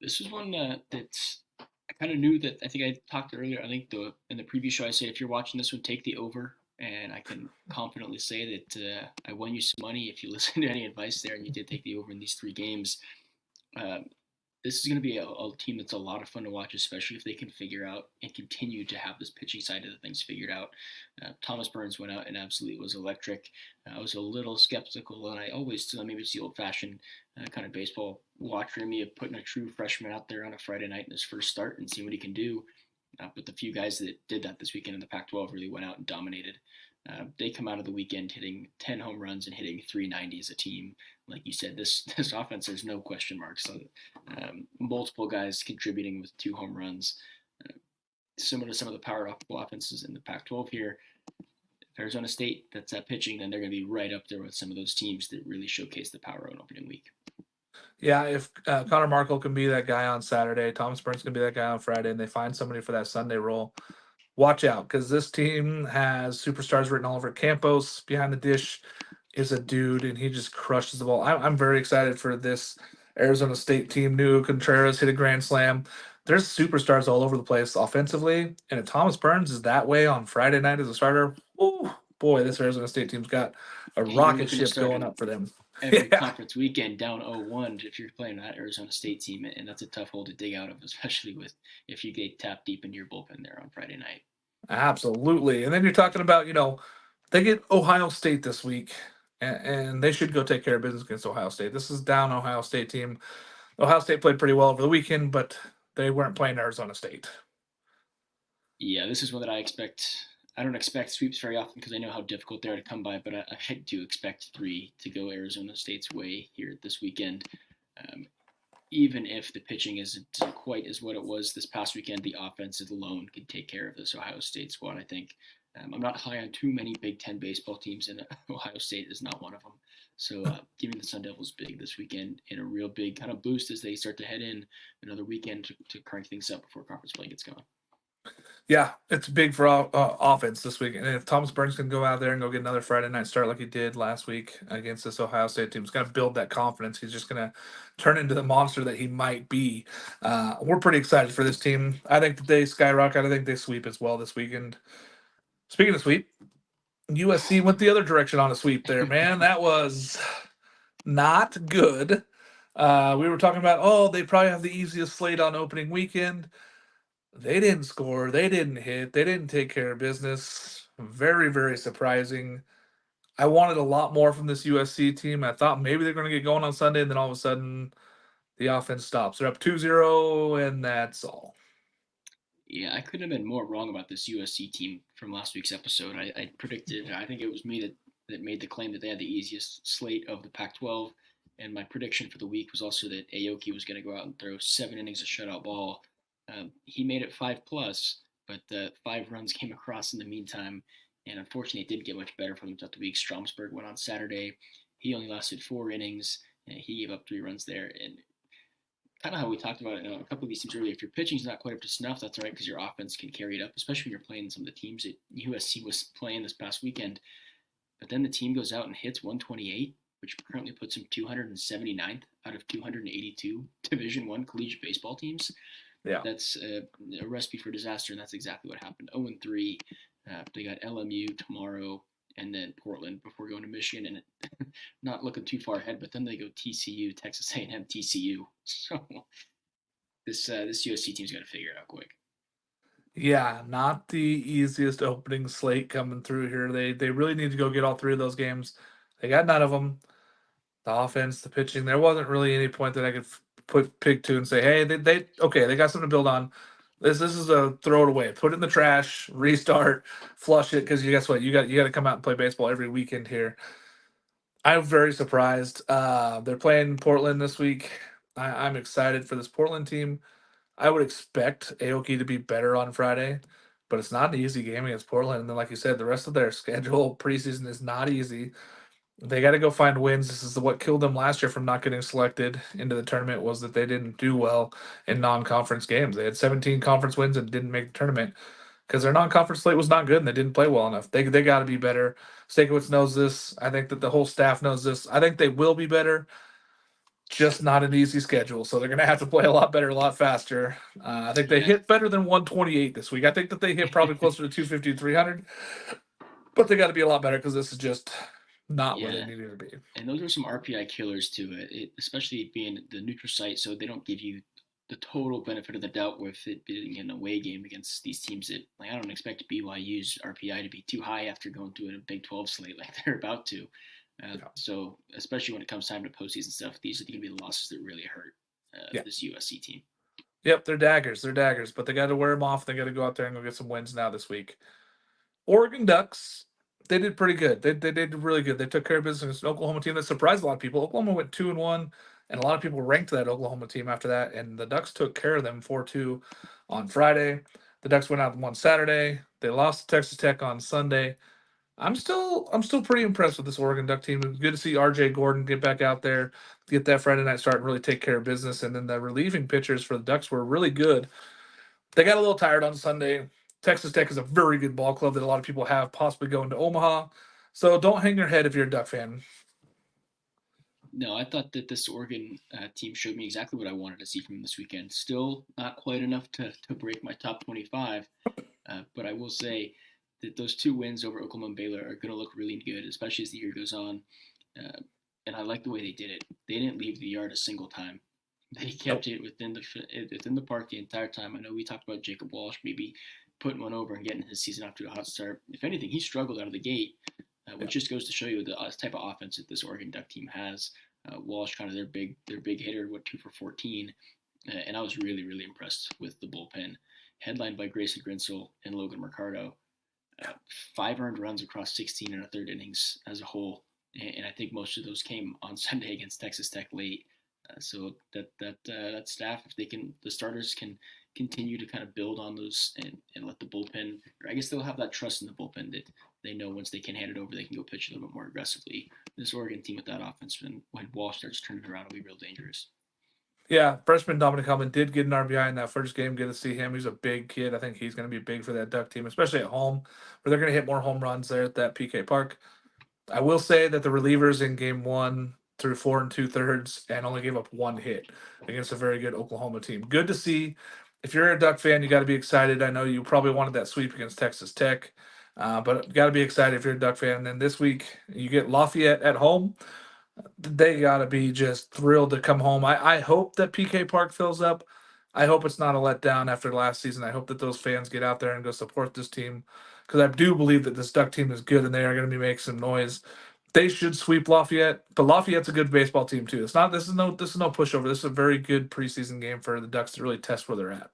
This is one that's I kind of knew that. I think I talked earlier. I think in the previous show I said if you're watching this one, take the over, and I can confidently say that I won you some money if you listen to any advice there, and you did take the over in these three games. Um, this is going to be a team that's a lot of fun to watch, especially if they can figure out and continue to have this pitching side of the things figured out. Thomas Burns went out and absolutely was electric. I was a little skeptical, and I always, maybe it's the old-fashioned kind of baseball watcher in me of putting a true freshman out there on a Friday night in his first start and see what he can do. But the few guys that did that this weekend in the Pac-12 really went out and dominated. They come out of the weekend hitting 10 home runs and hitting 390 as a team. Like you said, this offense, there's no question marks. So, multiple guys contributing with 2 home runs, similar to some of the power offenses in the Pac-12 here. If Arizona State, that's pitching, then they're going to be right up there with some of those teams that really showcase the power on opening week. Yeah, if Connor Markle can be that guy on Saturday, Thomas Burns can be that guy on Friday, and they find somebody for that Sunday role, watch out because this team has superstars written all over. Campos behind the dish is a dude, and he just crushes the ball. I'm very excited for this Arizona State team. New Contreras hit a grand slam. There's superstars all over the place offensively, and if Thomas Burns is that way on Friday night as a starter, oh boy, this Arizona State team's got a rocket ship going up for them. Every conference weekend down 0-1 if you're playing that Arizona State team, and that's a tough hole to dig out of, especially if you get tapped deep into your bullpen there on Friday night. Absolutely. And then you're talking about, they get Ohio State this week, and they should go take care of business against Ohio State. This is down Ohio State team. Ohio State played pretty well over the weekend, but they weren't playing Arizona State. Yeah, this is one that I expect. I don't expect sweeps very often because I know how difficult they are to come by, but I do expect 3 to go Arizona State's way here this weekend. Even if the pitching isn't quite as what it was this past weekend, the offense alone can take care of this Ohio State squad, I think. I'm not high on too many Big Ten baseball teams, and Ohio State is not one of them. So giving the Sun Devils big this weekend in a real big kind of boost as they start to head in another weekend to crank things up before conference play gets going. Yeah, it's big for offense this week. And if Thomas Burns can go out there and go get another Friday night start like he did last week against this Ohio State team, it's going to build that confidence. He's just going to turn into the monster that he might be. We're pretty excited for this team. I think that they skyrocket. I think they sweep as well this weekend. Speaking of sweep, USC went the other direction on a sweep there, man. That was not good. We were talking about, oh, they probably have the easiest slate on opening weekend. They didn't score. They didn't hit. They didn't take care of business. Very, very surprising. I wanted a lot more from this USC team. I thought maybe they're going to get going on Sunday, and then all of a sudden the offense stops. They're up 2-0, and that's all. Yeah, I couldn't have been more wrong about this USC team from last week's episode. I predicted, I think it was me that made the claim that they had the easiest slate of the Pac 12. And my prediction for the week was also that Aoki was going to go out and throw 7 innings of shutout ball. He made it 5+, but 5 runs came across in the meantime. And unfortunately, it didn't get much better for them throughout the week. Stromsburg went on Saturday. He only lasted 4 innings. And he gave up 3 runs there. And kind of how we talked about it, a couple of these teams earlier. If your pitching's not quite up to snuff, that's all right because your offense can carry it up, especially when you're playing some of the teams that USC was playing this past weekend. But then the team goes out and hits 128, which currently puts them 279th out of 282 Division I collegiate baseball teams. Yeah, that's a recipe for disaster, and that's exactly what happened. 0-3. They got LMU tomorrow, and then Portland before going to Michigan, and not looking too far ahead. But then they go TCU, Texas A&M, TCU. So this USC team's got to figure it out quick. Yeah, not the easiest opening slate coming through here. They really need to go get all three of those games. They got none of them. The offense, the pitching. There wasn't really any point that I could pick to and say, hey, they okay, they got something to build on. This is a throw it away, put it in the trash, restart, flush it, because you guess what, you got to come out and play baseball every weekend here. I'm very surprised. They're playing Portland this week. I'm excited for this Portland team. I would expect Aoki to be better on Friday, but it's not an easy game against Portland. And then, like you said, the rest of their schedule preseason is not easy. They got to go find wins. This is what killed them last year from not getting selected into the tournament, was that they didn't do well in non-conference games. They had 17 conference wins and didn't make the tournament because their non-conference slate was not good and they didn't play well enough. They got to be better. Stankiewicz knows this. I think that the whole staff knows this. I think they will be better, just not an easy schedule. So they're going to have to play a lot better, a lot faster. I think they hit better than 128 this week. I think that they hit probably closer to 250, 300, but they got to be a lot better because this is just not where they needed to be. And those are some RPI killers too, especially being the neutral site, so they don't give you the total benefit of the doubt with it being an away game against these teams that, like, I don't expect BYU's RPI to be too high after going through a Big 12 slate like they're about to. So especially when it comes time to postseason stuff, these are going to be the losses that really hurt this USC team. Yep, they're daggers, but they got to wear them off. They got to go out there and go get some wins now this week. Oregon Ducks, they did pretty good. They did really good. They took care of business against an Oklahoma team that surprised a lot of people. Oklahoma went 2-1, and a lot of people ranked that Oklahoma team after that. And the Ducks took care of them 4-2 on Friday. The Ducks went out and won Saturday. They lost to Texas Tech on Sunday. I'm still pretty impressed with this Oregon Duck team. It was good to see RJ Gordon get back out there, get that Friday night start, and really take care of business. And then the relieving pitchers for the Ducks were really good. They got a little tired on Sunday. Texas Tech is a very good ball club that a lot of people have possibly going to Omaha. So don't hang your head if you're a Duck fan. No, I thought that this Oregon team showed me exactly what I wanted to see from them this weekend. Still not quite enough to break my top 25, but I will say that those 2 wins over Oklahoma and Baylor are going to look really good, especially as the year goes on. And I like the way they did it. They didn't leave the yard a single time. They kept it within the park the entire time. I know we talked about Jacob Walsh maybe putting one over and getting his season off to a hot start. If anything, he struggled out of the gate, which just goes to show you the type of offense that this Oregon Duck team has. Walsh, kind of their big hitter, 2 for 14, and I was really, really impressed with the bullpen, headlined by Grayson Grinsell and Logan Mercado. 5 earned runs across 16 and a third innings as a whole, and I think most of those came on Sunday against Texas Tech late. So that staff, if the starters can continue to kind of build on those and let the bullpen, or I guess they'll have that trust in the bullpen that they know once they can hand it over, they can go pitch a little bit more aggressively. This Oregon team with that offense, when Walsh starts turning around, will be real dangerous. Yeah, freshman Dominic Hellman did get an RBI in that first game. Good to see him. He's a big kid. I think he's going to be big for that Duck team, especially at home, where they're going to hit more home runs there at that PK Park. I will say that the relievers in game 1 threw 4 2/3 and only gave up 1 hit against a very good Oklahoma team. Good to see. If you're a Duck fan, you got to be excited. I know you probably wanted that sweep against Texas Tech, but you got to be excited if you're a Duck fan. And then this week, you get Lafayette at home. They got to be just thrilled to come home. I hope that PK Park fills up. I hope it's not a letdown after last season. I hope that those fans get out there and go support this team because I do believe that this Duck team is good and they are going to be making some noise. They should sweep Lafayette, but Lafayette's a good baseball team too. It's not. This is no pushover. This is a very good preseason game for the Ducks to really test where they're at.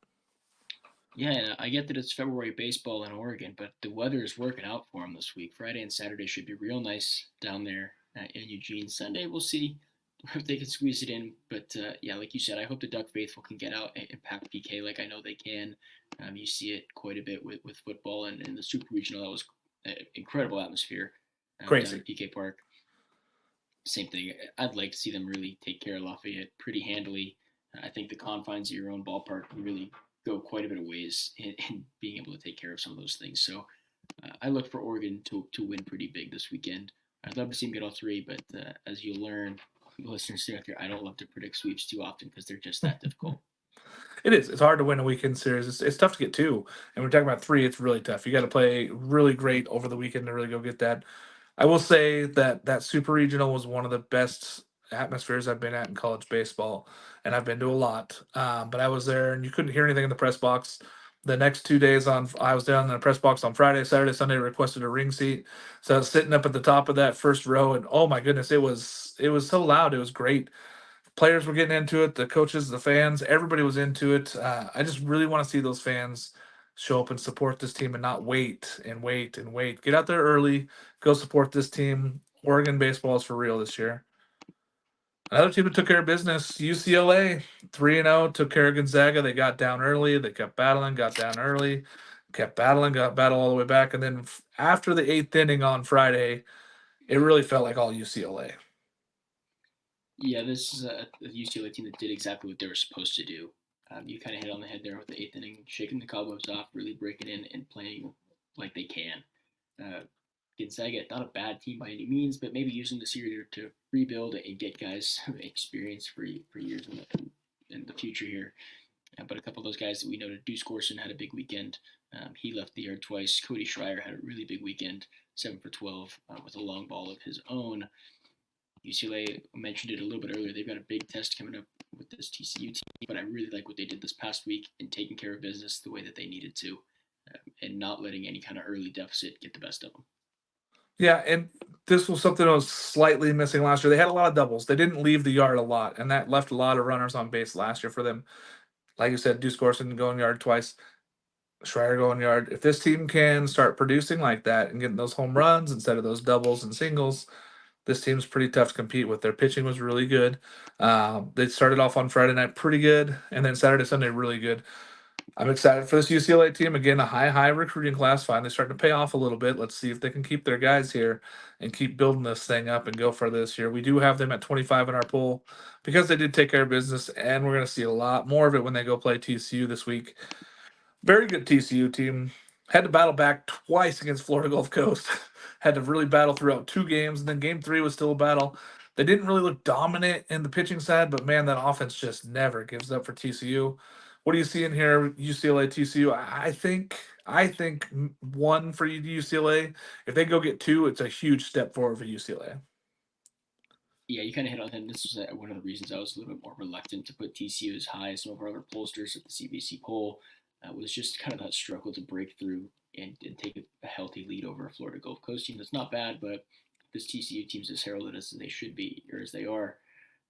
Yeah, I get that it's February baseball in Oregon, but the weather is working out for them this week. Friday and Saturday should be real nice down there in Eugene. Sunday, we'll see if they can squeeze it in. But yeah, like you said, I hope the Duck faithful can get out and pack PK like I know they can. You see it quite a bit with football and the Super Regional. That was an incredible atmosphere down Crazy. at PK Park. Same thing. I'd like to see them really take care of Lafayette pretty handily. I think the confines of your own ballpark really go quite a bit of ways in being able to take care of some of those things. So I look for Oregon to win pretty big this weekend. I'd love to see them get all three, but as you learn, listeners out there, I don't love to predict sweeps too often because they're just that difficult. It is. It's hard to win a weekend series. It's tough to get two. And we're talking about three. It's really tough. You got to play really great over the weekend to really go get that. I will say that that super regional was one of the best atmospheres I've been at in college baseball, and I've been to a lot. But I was there, and you couldn't hear anything in the press box. The next 2 days I was down in the press box on Friday, Saturday, Sunday. Requested a ring seat, so I was sitting up at the top of that first row, and oh my goodness, it was so loud. It was great. Players were getting into it. The coaches, the fans, everybody was into it. I just really want to see those fans show up and support this team and not wait and wait and wait. Get out there early. Go support this team. Oregon baseball is for real this year. Another team that took care of business, UCLA, 3-0, took care of Gonzaga. They got down early. They kept battling, got down early, kept battling, got battle all the way back. And then after the eighth inning on Friday, it really felt like all UCLA. Yeah, this is a UCLA team that did exactly what they were supposed to do. You kind of hit on the head there with the eighth inning, shaking the cobwebs off, really breaking in and playing like they can. Uh, Gonzaga, not a bad team by any means, but maybe using this year to rebuild and get guys experience for years in the future here. But a couple of those guys that we noted, Deuce Gorson had a big weekend. He left the yard twice. Cody Schreier had a really big weekend, 7 for 12 with a long ball of his own. UCLA mentioned it a little bit earlier. They've got a big test coming up with this TCU team, but I really like what they did this past week in taking care of business the way that they needed to, and not letting any kind of early deficit get the best of them. Yeah, and this was something that was slightly missing last year. They had a lot of doubles. They didn't leave the yard a lot, and that left a lot of runners on base last year for them. Like you said, Deuce Gorson going yard twice, Schreier going yard. If this team can start producing like that and getting those home runs instead of those doubles and singles, this team's pretty tough to compete with. Their pitching was really good. They started off on Friday night pretty good, and then Saturday, Sunday really good. I'm excited for this UCLA team. Again, a high recruiting class finally starting to pay off a little bit. Let's see if they can keep their guys here and keep building this thing up and go for this year. We do have them at 25 in our pool because they did take care of business, and we're going to see a lot more of it when they go play TCU this week. Very good TCU team. Had to battle back twice against Florida Gulf Coast. Had to really battle throughout two games, and then game three was still a battle. They didn't really look dominant in the pitching side, but man, that offense just never gives up for TCU. What do you see in here, UCLA, TCU? I think one for UCLA. If they go get two, it's a huge step forward for UCLA. Yeah, you kind of hit on him. This is one of the reasons I was a little bit more reluctant to put TCU as high as some of our other pollsters at the CBC poll. Was just kind of that struggle to break through and take a healthy lead over a Florida Gulf Coast team. That's not bad, but this TCU team's as heralded as they should be, or as they are.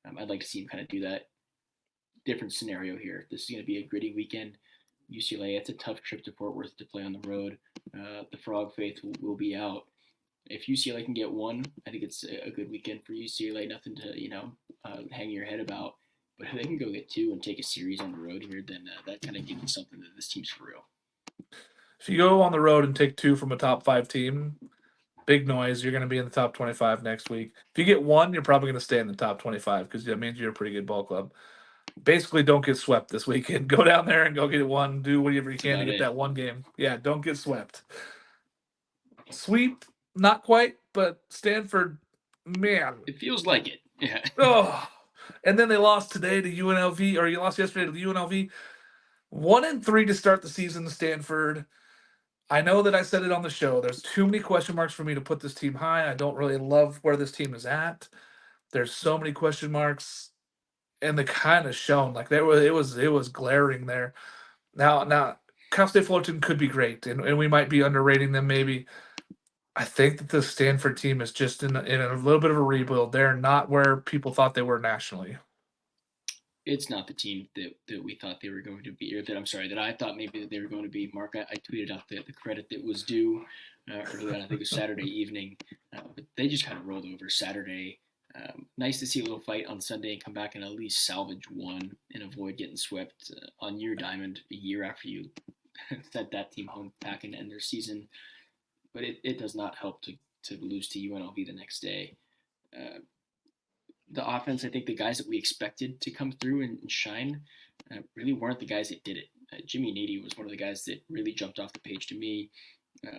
I'd like to see them kind of do that. Different scenario here. This is going to be a gritty weekend. UCLA, it's a tough trip to Fort Worth to play on the road. The Frog Faith will be out. If UCLA can get one, I think it's a good weekend for UCLA. Nothing to hang your head about. But if they can go get two and take a series on the road here, then that kind of gives me something that this team's for real. If you go on the road and take two from a top five team, big noise. You're going to be in the top 25 next week. If you get one, you're probably going to stay in the top 25 because that means you're a pretty good ball club. Basically, don't get swept this weekend. Go down there and go get one. Do whatever you can to get that one game. Yeah, don't get swept. Sweep, not quite, but Stanford, man. It feels like it. Yeah. Oh, and then they lost today to UNLV, or you lost yesterday to the UNLV. 1-3 to start the season to Stanford. I know that I said it on the show. There's too many question marks for me to put this team high. I don't really love where this team is at. There's so many question marks, and they kind of shown like it was glaring there. Now, Cal State Fullerton could be great, and we might be underrating them maybe. I think that the Stanford team is just in a little bit of a rebuild. They're not where people thought they were nationally. It's not the team that we thought they were going to be, or that I'm sorry, that I thought maybe that they were going to be. Mark, I tweeted out the credit that was due earlier on, I think it was Saturday evening, but they just kind of rolled over Saturday. Nice to see a little fight on Sunday and come back and at least salvage one and avoid getting swept on your diamond a year after you sent that team home packing to end their season. But it does not help to lose to UNLV the next day. Uh, the offense, I think the guys that we expected to come through and shine really weren't the guys that did it. Jimmy Nady was one of the guys that really jumped off the page to me.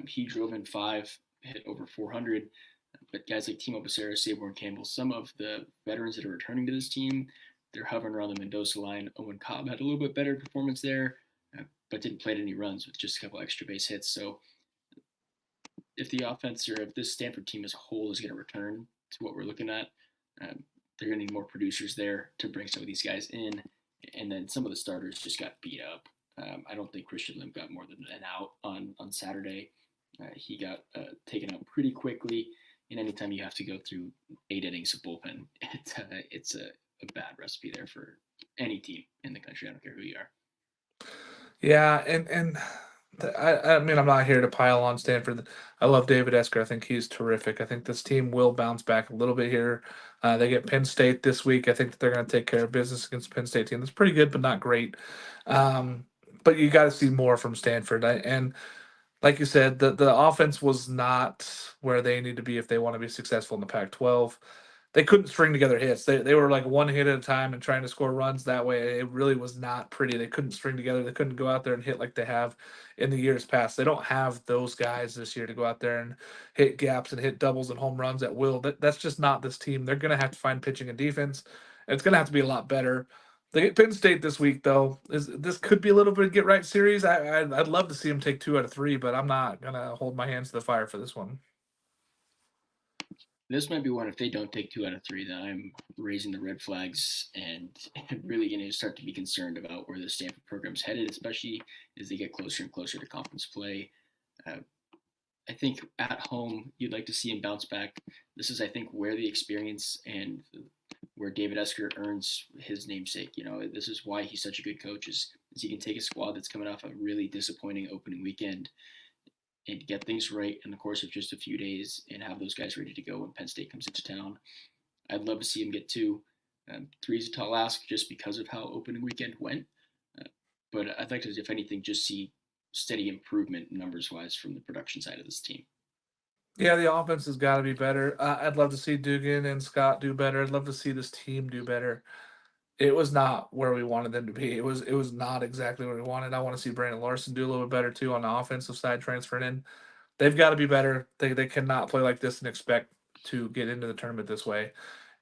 He drove in 5, hit over 400. But guys like Timo Becerra, Saborn Campbell, some of the veterans that are returning to this team, they're hovering around the Mendoza line. Owen Cobb had a little bit better performance there, but didn't play any runs with just a couple extra base hits. So if the offense or if this Stanford team as a whole is going to return to what we're looking at, they're going to need more producers there to bring some of these guys in. And then some of the starters just got beat up. I don't think Christian Lim got more than an out on Saturday. He got taken out pretty quickly. And anytime you have to go through 8 innings of bullpen, it's a bad recipe there for any team in the country. I don't care who you are. Yeah, and I mean, I'm not here to pile on Stanford. I love David Esker. I think he's terrific. I think this team will bounce back a little bit here. They get Penn State this week. I think that they're going to take care of business against the Penn State team. That's pretty good, but not great. Um, but you got to see more from Stanford. And like you said, the offense was not where they need to be if they want to be successful in the Pac-12. They couldn't string together hits. They were like one hit at a time and trying to score runs that way. It really was not pretty. They couldn't string together. They couldn't go out there and hit like they have in the years past. They don't have those guys this year to go out there and hit gaps and hit doubles and home runs at will. That's just not this team. They're going to have to find pitching and defense. It's going to have to be a lot better. They get Penn State this week, though. This could be a little bit of get right series. I'd love to see them take 2 out of 3, but I'm not gonna hold my hands to the fire for this one. This might be one, if they don't take 2 out of 3, then I'm raising the red flags and really going to start to be concerned about where the Stanford program's headed, especially as they get closer and closer to conference play. I think at home, you'd like to see him bounce back. This is, I think, where the experience and where David Esker earns his namesake. You know, this is why he's such a good coach, is he can take a squad that's coming off a really disappointing opening weekend and get things right in the course of just a few days and have those guys ready to go when Penn State comes into town. I'd love to see him get 2. 3 is a tall ask just because of how opening weekend went. But I'd like to, if anything, just see steady improvement numbers-wise from the production side of this team. Yeah, the offense has got to be better. I'd love to see Dugan and Scott do better. I'd love to see this team do better. It was not where we wanted them to be. It was not exactly what we wanted. I want to see Brandon Larson do a little bit better too on the offensive side, transferring in. They've got to be better. They cannot play like this and expect to get into the tournament this way.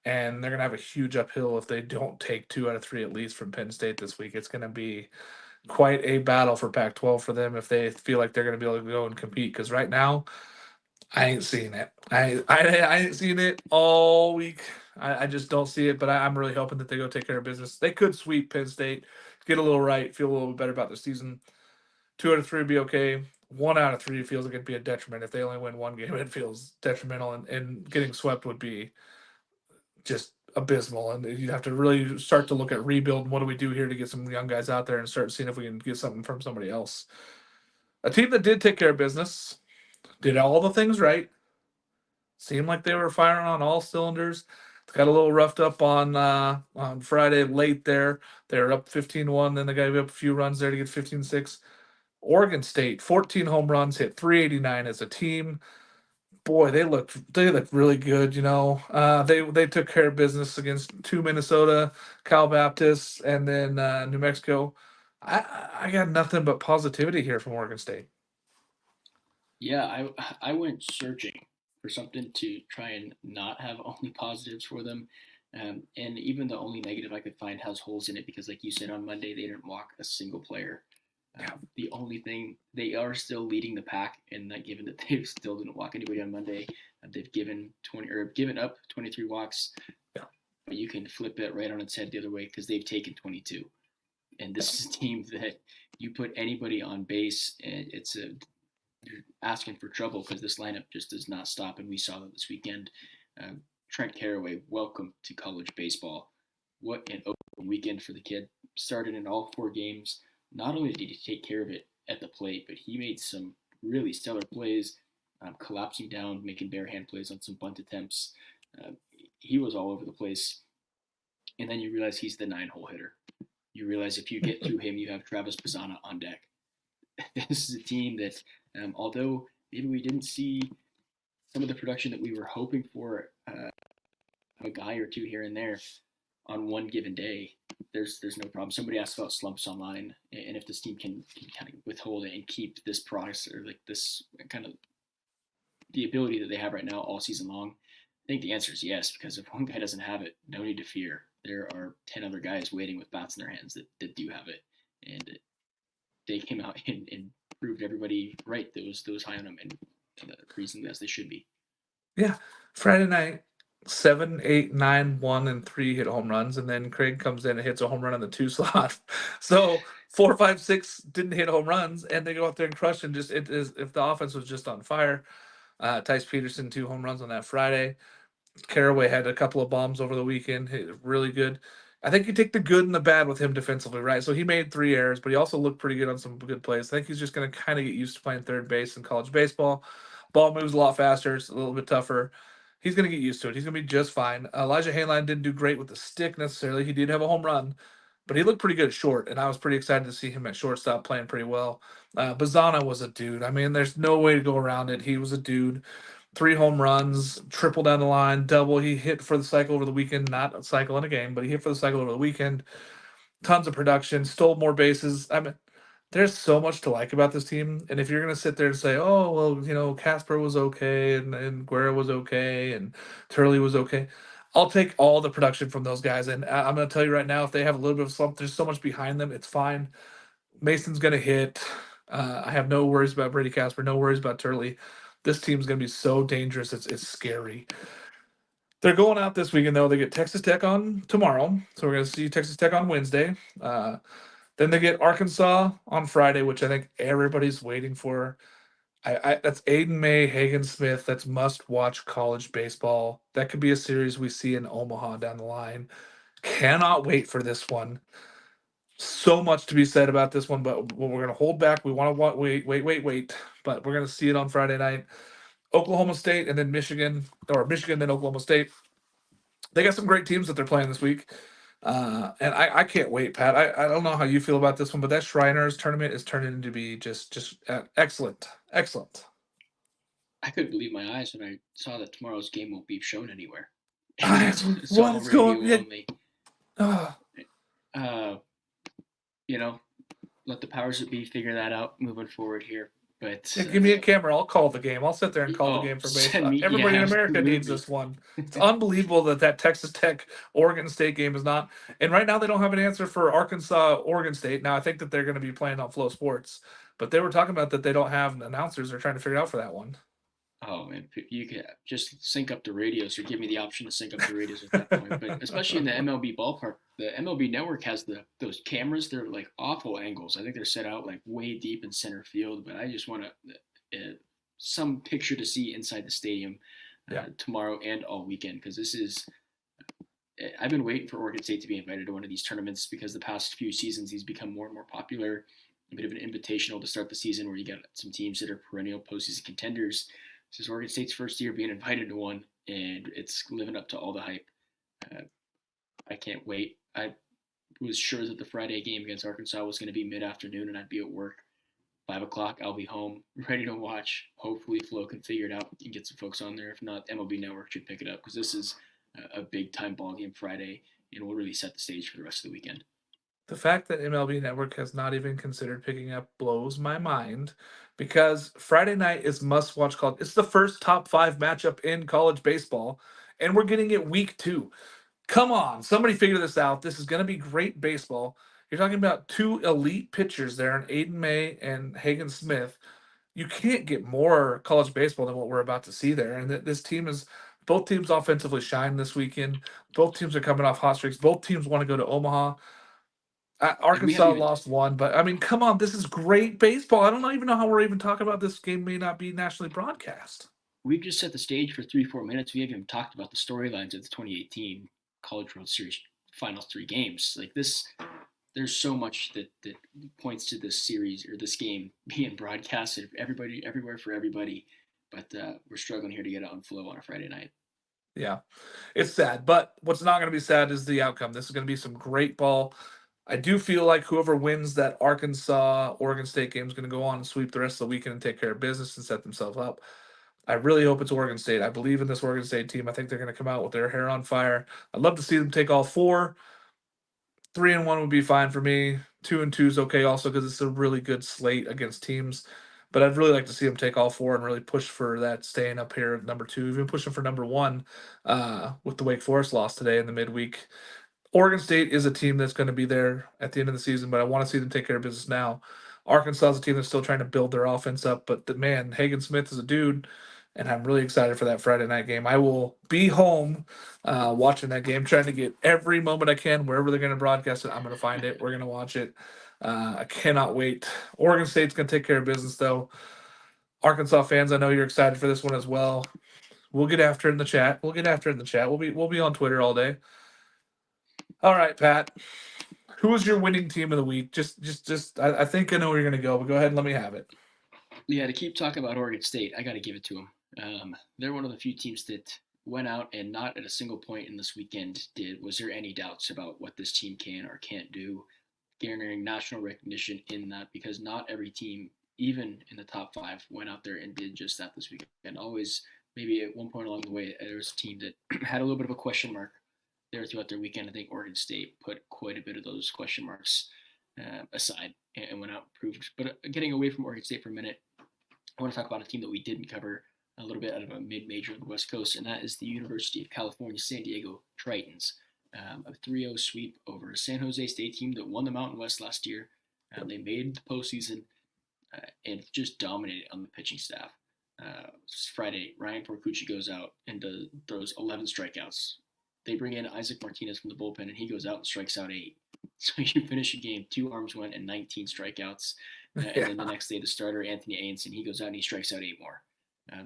And they're gonna have a huge uphill if they don't take 2 out of 3 at least from Penn State this week. It's gonna be quite a battle for Pac-12 for them if they feel like they're gonna be able to go and compete. Because right now, I ain't seeing it. I ain't seen it all week. I just don't see it. But I'm really hoping that they go take care of business. They could sweep Penn State, get a little right, feel a little bit better about the season. 2 out of 3 would be okay. 1 out of 3 feels like it'd be a detriment. If they only win one game, it feels detrimental, and getting swept would be just abysmal. And you'd have to really start to look at rebuild and what do we do here to get some young guys out there and start seeing if we can get something from somebody else. A team that did take care of business, did all the things right, seemed like they were firing on all cylinders. Got a little roughed up on Friday late there. They were up 15-1, then they gave up a few runs there to get 15-6. Oregon State, 14 home runs, hit 389 as a team. Boy, they looked really good. You know, they took care of business against 2 Minnesota, Cal Baptist, and then New Mexico. I got nothing but positivity here from Oregon State. Yeah, I went searching for something to try and not have only positives for them. And even the only negative I could find has holes in it because, like you said, on Monday, they didn't walk a single player. The only thing, they are still leading the pack, and that given that they still didn't walk anybody on Monday, they've given 20 or given up 23 walks. Yeah. but you can flip it right on its head the other way because they've taken 22. And this is a team that you put anybody on base, and you're asking for trouble because this lineup just does not stop. And we saw that this weekend. Trent Carraway, welcome to college baseball. What an open weekend for the kid. Started in all 4 games. Not only did he take care of it at the plate, but he made some really stellar plays, collapsing down, making bare hand plays on some bunt attempts. Uh, he was all over the place. And then you realize he's the 9-hole hitter. You realize if you get through him, you have Travis Bazzana on deck. This is a team that, although maybe we didn't see some of the production that we were hoping for, a guy or two here and there on one given day, there's no problem. Somebody asked about slumps online, and if this team can kind of withhold it and keep this progress or like this kind of the ability that they have right now all season long. I think the answer is yes, because if one guy doesn't have it, no need to fear. There are 10 other guys waiting with bats in their hands that do have it. And they came out and proved everybody right that was high on them and the reason as they should be. Yeah, Friday night, 7, 8, 9, 1, and 3 hit home runs, and then Craig comes in and hits a home run on the 2 slot. So 4, 5, 6 didn't hit home runs, and they go out there and crush. And just it is if the offense was just on fire. Tice Peterson 2 home runs on that Friday. Carraway had a couple of bombs over the weekend, hit really good. I think you take the good and the bad with him defensively, right? So he made 3 errors, but he also looked pretty good on some good plays. I think he's just going to kind of get used to playing third base in college baseball. Ball moves a lot faster. It's a little bit tougher. He's going to get used to it. He's going to be just fine. Elijah Hayline didn't do great with the stick necessarily. He did have a home run, but he looked pretty good at short, and I was pretty excited to see him at shortstop playing pretty well. Bazzana was a dude. I mean, there's no way to go around it. He was a dude. 3 home runs, triple down the line, double. He hit for the cycle over the weekend, not a cycle in a game, but he hit for the cycle over the weekend. Tons of production, stole more bases. I mean, there's so much to like about this team. And if you're going to sit there and say, oh, well, Casper was okay and Guerra was okay and Turley was okay, I'll take all the production from those guys. And I'm going to tell you right now, if they have a little bit of slump, there's so much behind them. It's fine. Mason's going to hit. I have no worries about Brady Casper, no worries about Turley. This team's going to be so dangerous. It's scary. They're going out this weekend, though. They get Texas Tech on tomorrow. So we're going to see Texas Tech on Wednesday. Then they get Arkansas on Friday, which I think everybody's waiting for. That's Aiden May, Hagen Smith. That's must-watch college baseball. That could be a series we see in Omaha down the line. Cannot wait for this one. So much to be said about this one, but we're going to hold back. We want to wait. But we're going to see it on Friday night. Oklahoma State and then Michigan, or Michigan, then Oklahoma State. They got some great teams that they're playing this week. And I can't wait, Pat. I don't know how you feel about this one, but that Shriners tournament is turning into be just excellent. Excellent. I couldn't believe my eyes when I saw that tomorrow's game won't be shown anywhere. It's all radio only. Let the powers that be figure that out moving forward here. But give me a camera. I'll call the game. I'll sit there and call the game for baseball. Everybody in America needs this one. It's unbelievable that Texas Tech Oregon State game is not. And right now they don't have an answer for Arkansas Oregon State. Now I think that they're going to be playing on Flow Sports, but they were talking about that they don't have announcers. They're trying to figure it out for that one. Oh man, you can just sync up the radios or give me the option to sync up the radios at that point. But especially in the MLB ballpark, the MLB network has those cameras. They're like awful angles. I think they're set out like way deep in center field. But I just want some picture to see inside the stadium tomorrow and all weekend, because this is. I've been waiting for Oregon State to be invited to one of these tournaments because the past few seasons he's become more and more popular. A bit of an invitational to start the season where you got some teams that are perennial postseason contenders. This is Oregon State's first year being invited to one, and it's living up to all the hype. I can't wait. I was sure that the Friday game against Arkansas was going to be mid-afternoon, and I'd be at work. 5 o'clock, I'll be home, ready to watch. Hopefully Flo can figure it out and get some folks on there. If not, MLB Network should pick it up, because this is a big-time ball game Friday, and will really set the stage for the rest of the weekend. The fact that MLB Network has not even considered picking up blows my mind, because Friday night is must-watch college. It's the first top 5 matchup in college baseball, and we're getting it week 2. Come on, somebody figure this out. This is going to be great baseball. You're talking about 2 elite pitchers there, in Aiden May and Hagen Smith. You can't get more college baseball than what we're about to see there, and this team is Both teams offensively shine this weekend. Both teams are coming off hot streaks. Both teams want to go to Omaha. And we haven't Arkansas even lost one, but I mean, come on, this is great baseball. I don't even know how we're even talking about this game may not be nationally broadcast. we've just set the stage for 3-4 minutes. We haven't even talked about the storylines of the 2018 College World Series finals 3 games. Like this, there's so much that points to this series or this game being broadcasted everybody everywhere for everybody. But we're struggling here to get it on Flow on a Friday night. Yeah, it's sad, but what's not going to be sad is the outcome. This is going to be some great ball. I do feel like whoever wins that Arkansas Oregon State game is going to go on and sweep the rest of the weekend and take care of business and set themselves up. I really hope it's Oregon State. I believe in this Oregon State team. I think they're going to come out with their hair on fire. I'd love to see them take all four. 3-1 would be fine for me. 2-2 is okay also because it's a really good slate against teams. But I'd really like to see them take all four and really push for that staying up here at number 2, even pushing for number 1 with the Wake Forest loss today in the midweek. Oregon State is a team that's going to be there at the end of the season, but I want to see them take care of business now. Arkansas is a team that's still trying to build their offense up, but man, Hagen Smith is a dude, and I'm really excited for that Friday night game. I will be home watching that game, trying to get every moment I can wherever they're going to broadcast it. I'm going to find it. We're going to watch it. I cannot wait. Oregon State's going to take care of business, though. Arkansas fans, I know you're excited for this one as well. We'll get after it in the chat. We'll be on Twitter all day. All right, Pat. Who was your winning team of the week? I think I know where you're going to go, but go ahead and let me have it. Yeah, to keep talking about Oregon State, I got to give it to them. They're one of the few teams that went out and not at a single point in this weekend was there any doubts about what this team can or can't do, garnering national recognition in that because not every team, even in the top 5, went out there and did just that this weekend. Always, maybe at one point along the way, there was a team that had a little bit of a question mark there throughout their weekend. I think Oregon State put quite a bit of those question marks aside and went out and proved. But getting away from Oregon State for a minute, I want to talk about a team that we didn't cover a little bit out of a mid-major on the West Coast, and that is the University of California, San Diego Tritons. A 3-0 sweep over a San Jose State team that won the Mountain West last year. They made the postseason and just dominated on the pitching staff. Friday, Ryan Porcucci goes out and throws 11 strikeouts. They bring in Isaac Martinez from the bullpen, and he goes out and strikes out 8. So you finish a game, 2 arms went and 19 strikeouts. And then the next day, the starter, Anthony Ainson, he goes out and he strikes out 8 more.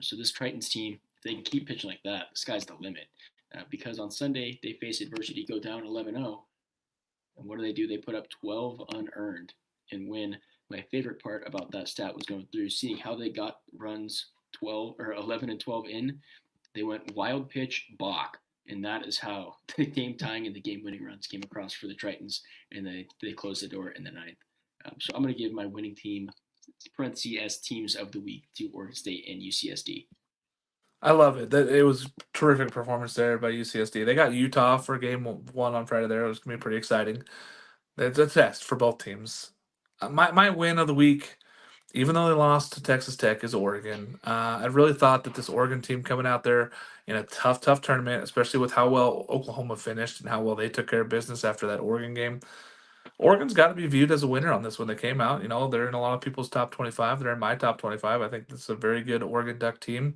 So this Tritons team, if they can keep pitching like that, the sky's the limit. Because on Sunday, they face adversity, go down 11-0. And what do? They put up 12 unearned and win. My favorite part about that stat was going through, seeing how they got runs 12 or 11 and 12 in. They went wild pitch, balk. And that is how the game tying and the game winning runs came across for the Tritons, and they closed the door in the 9th. So I'm going to give my winning team, parentheses as teams of the week, to Oregon State and UCSD. I love it. It was terrific performance there by UCSD. They got Utah for game 1 on Friday there. It was going to be pretty exciting. It's a test for both teams. My win of the week, even though they lost to Texas Tech, is Oregon. I really thought that this Oregon team coming out there in a tough tournament, especially with how well Oklahoma finished and how well they took care of business after that Oregon game. Oregon's got to be viewed as a winner on this when they came out. They're in a lot of people's top 25. They're in my top 25. I think this is a very good Oregon Duck team.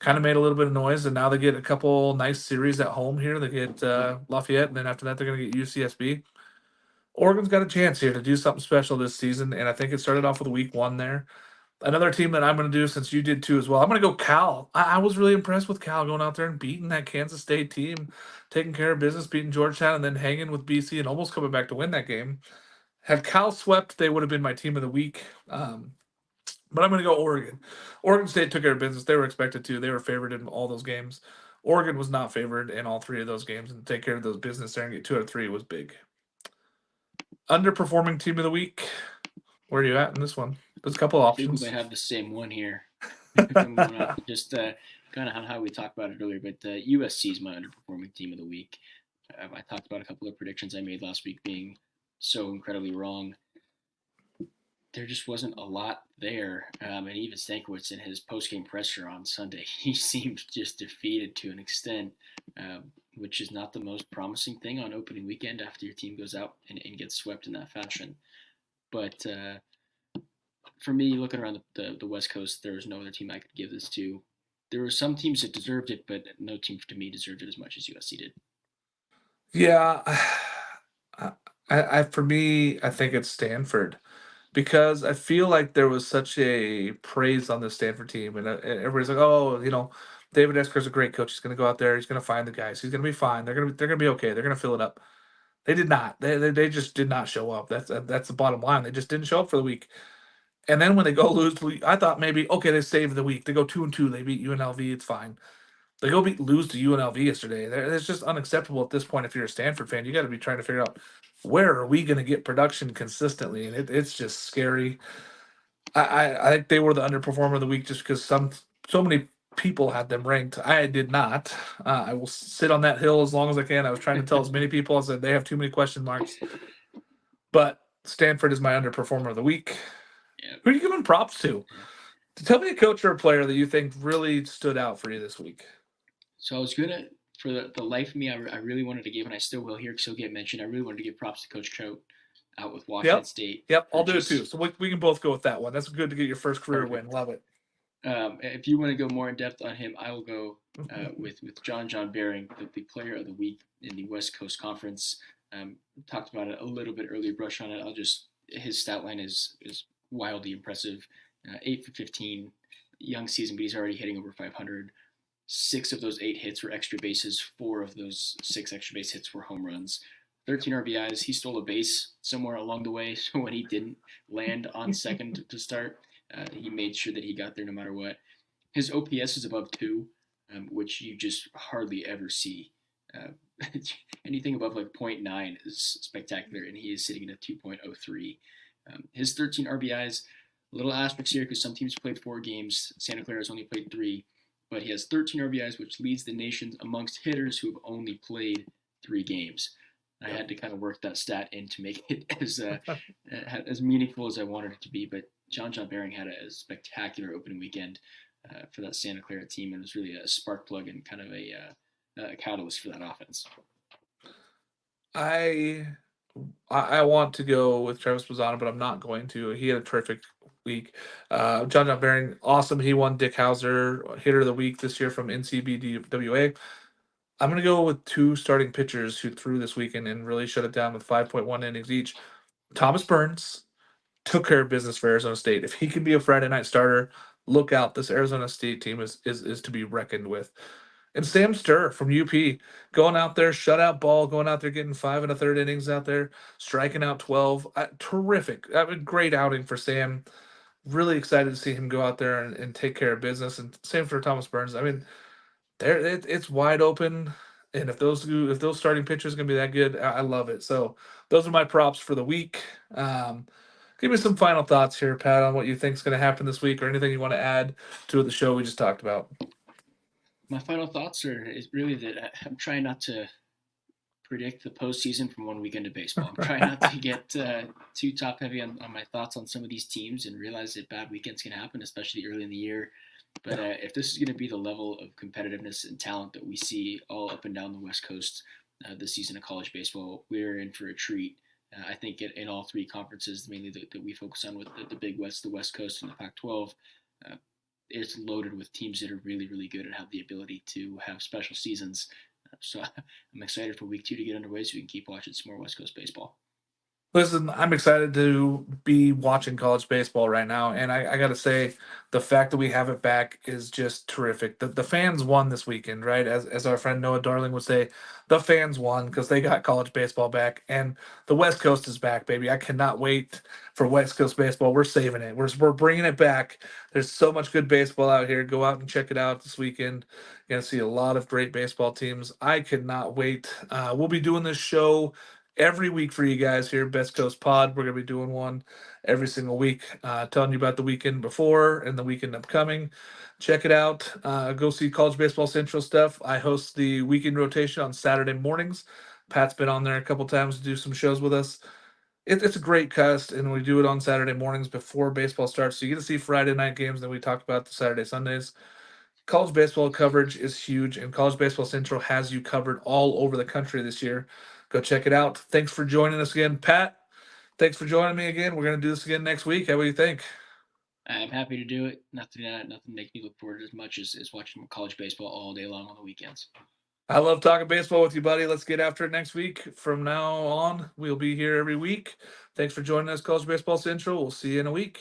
Kind of made a little bit of noise, and now they get a couple nice series at home here. They get Lafayette, and then after that, they're going to get UCSB. Oregon's got a chance here to do something special this season, and I think it started off with week 1 there. Another team that I'm going to do, since you did too as well, I'm going to go Cal. I was really impressed with Cal going out there and beating that Kansas State team, taking care of business, beating Georgetown, and then hanging with BC and almost coming back to win that game. Had Cal swept, they would have been my team of the week. But I'm going to go Oregon. Oregon State took care of business. They were expected to. They were favored in all those games. Oregon was not favored in all 3 of those games, and to take care of those business there and get 2 out of 3 was big. Underperforming team of the week. Where are you at in this one? There's a couple options. I think we have the same one here. Just kind of how we talked about it earlier, but USC is my underperforming team of the week. I talked about a couple of predictions I made last week being so incredibly wrong. There just wasn't a lot there. And even Stankiewicz in his post-game presser on Sunday, he seemed just defeated to an extent, which is not the most promising thing on opening weekend after your team goes out and gets swept in that fashion. But for me, looking around the West Coast, there was no other team I could give this to. there were some teams that deserved it, but no team to me deserved it as much as USC did. Yeah, for me, I think it's Stanford because I feel like there was such a praise on the Stanford team, and everybody's like, "Oh, David Esker's a great coach. He's going to go out there. He's going to find the guys. He's going to be fine. They're going to be okay. They're going to fill it up." They did not. They just did not show up. That's the bottom line. They just didn't show up for the week. And then when they go lose, I thought maybe okay, they saved the week. They go 2-2. They beat UNLV. It's fine. They go lose to UNLV yesterday. It's just unacceptable at this point. If you're a Stanford fan, you got to be trying to figure out where are we going to get production consistently, and it's just scary. I think they were the underperformer of the week just because so many people had them ranked. I did not. I will sit on that hill as long as I can. I was trying to tell as many people as that they have too many question marks. But Stanford is my underperformer of the week. Yeah. Who are you giving props to? Tell me a coach or a player that you think really stood out for you this week. So I was gonna, for the life of me, I really wanted to give, and I still will here because he'll get mentioned. I really wanted to give props to Coach Trout out with Washington State. Yep, I'll do it too. So we can both go with that one. That's good to get your first career win. Love it. If you want to go more in depth on him, I will go with John Bering, the player of the week in the West Coast Conference. Talked about it a little bit earlier, brush on it. His stat line is wildly impressive. 8 for 15, young season, but he's already hitting over 500. 6 of those 8 hits were extra bases. 4 of those 6 extra base hits were home runs. 13 RBIs. He stole a base somewhere along the way, so when he didn't land on second to start, he made sure that he got there no matter what. His OPS is above 2, which you just hardly ever see. Anything above like 0.9 is spectacular, and he is sitting at a 2.03. His 13 RBIs, a little asterisk here because some teams played 4 games. Santa Clara has only played 3, but he has 13 RBIs, which leads the nation amongst hitters who have only played 3 games. I had to kind of work that stat in to make it as meaningful as I wanted it to be, but John Bering had a spectacular opening weekend for that Santa Clara team, and was really a spark plug and kind of a catalyst for that offense. I want to go with Travis Bazzana, but I'm not going to. He had a terrific week. John Bering, awesome. He won Dick Hauser Hitter of the Week this year from NCBWA. I'm going to go with 2 starting pitchers who threw this weekend and really shut it down with 5.1 innings each. Thomas Burns took care of business for Arizona State. If he can be a Friday night starter, look out. This Arizona State team is to be reckoned with. And Sam Sturr from UP going out there, shutout ball, going out there getting 5 1/3 innings out there, striking out 12. Terrific. That was a great outing for Sam. Really excited to see him go out there and take care of business. And same for Thomas Burns. I mean, it's wide open. And if those starting pitchers are gonna be that good, I love it. So those are my props for the week. Give me some final thoughts here, Pat, on what you think is going to happen this week, or anything you want to add to the show we just talked about. My final thoughts is really that I'm trying not to predict the postseason from one weekend of baseball. I'm trying not to get too top heavy on my thoughts on some of these teams, and realize that bad weekends can happen, especially early in the year. But if this is going to be the level of competitiveness and talent that we see all up and down the West Coast this season of college baseball, we're in for a treat. I think in all 3 conferences, mainly that we focus on with the Big West, the West Coast, and the Pac-12, it's loaded with teams that are really, really good and have the ability to have special seasons. So I'm excited for week 2 to get underway so we can keep watching some more West Coast baseball. Listen, I'm excited to be watching college baseball right now, and I got to say, the fact that we have it back is just terrific. The fans won this weekend, right? As our friend Noah Darling would say, the fans won because they got college baseball back, and the West Coast is back, baby. I cannot wait for West Coast baseball. We're saving it. We're bringing it back. There's so much good baseball out here. Go out and check it out this weekend. You're gonna see a lot of great baseball teams. I cannot wait. We'll be doing this show every week for you guys here, Best Coast Pod. We're going to be doing one every single week, telling you about the weekend before and the weekend upcoming. Check it out. Go see College Baseball Central stuff. I host the weekend rotation on Saturday mornings. Pat's been on there a couple times to do some shows with us. It's a great cast, and we do it on Saturday mornings before baseball starts. So you get to see Friday night games that we talk about the Saturday, Sundays. College baseball coverage is huge, and College Baseball Central has you covered all over the country this year. Go check it out. Thanks for joining us again, Pat. Thanks for joining me again. We're going to do this again next week. How do you think? I'm happy to do it. Nothing makes me look forward as much as watching college baseball all day long on the weekends. I love talking baseball with you, buddy. Let's get after it next week. From now on, we'll be here every week. Thanks for joining us, College Baseball Central. We'll see you in a week.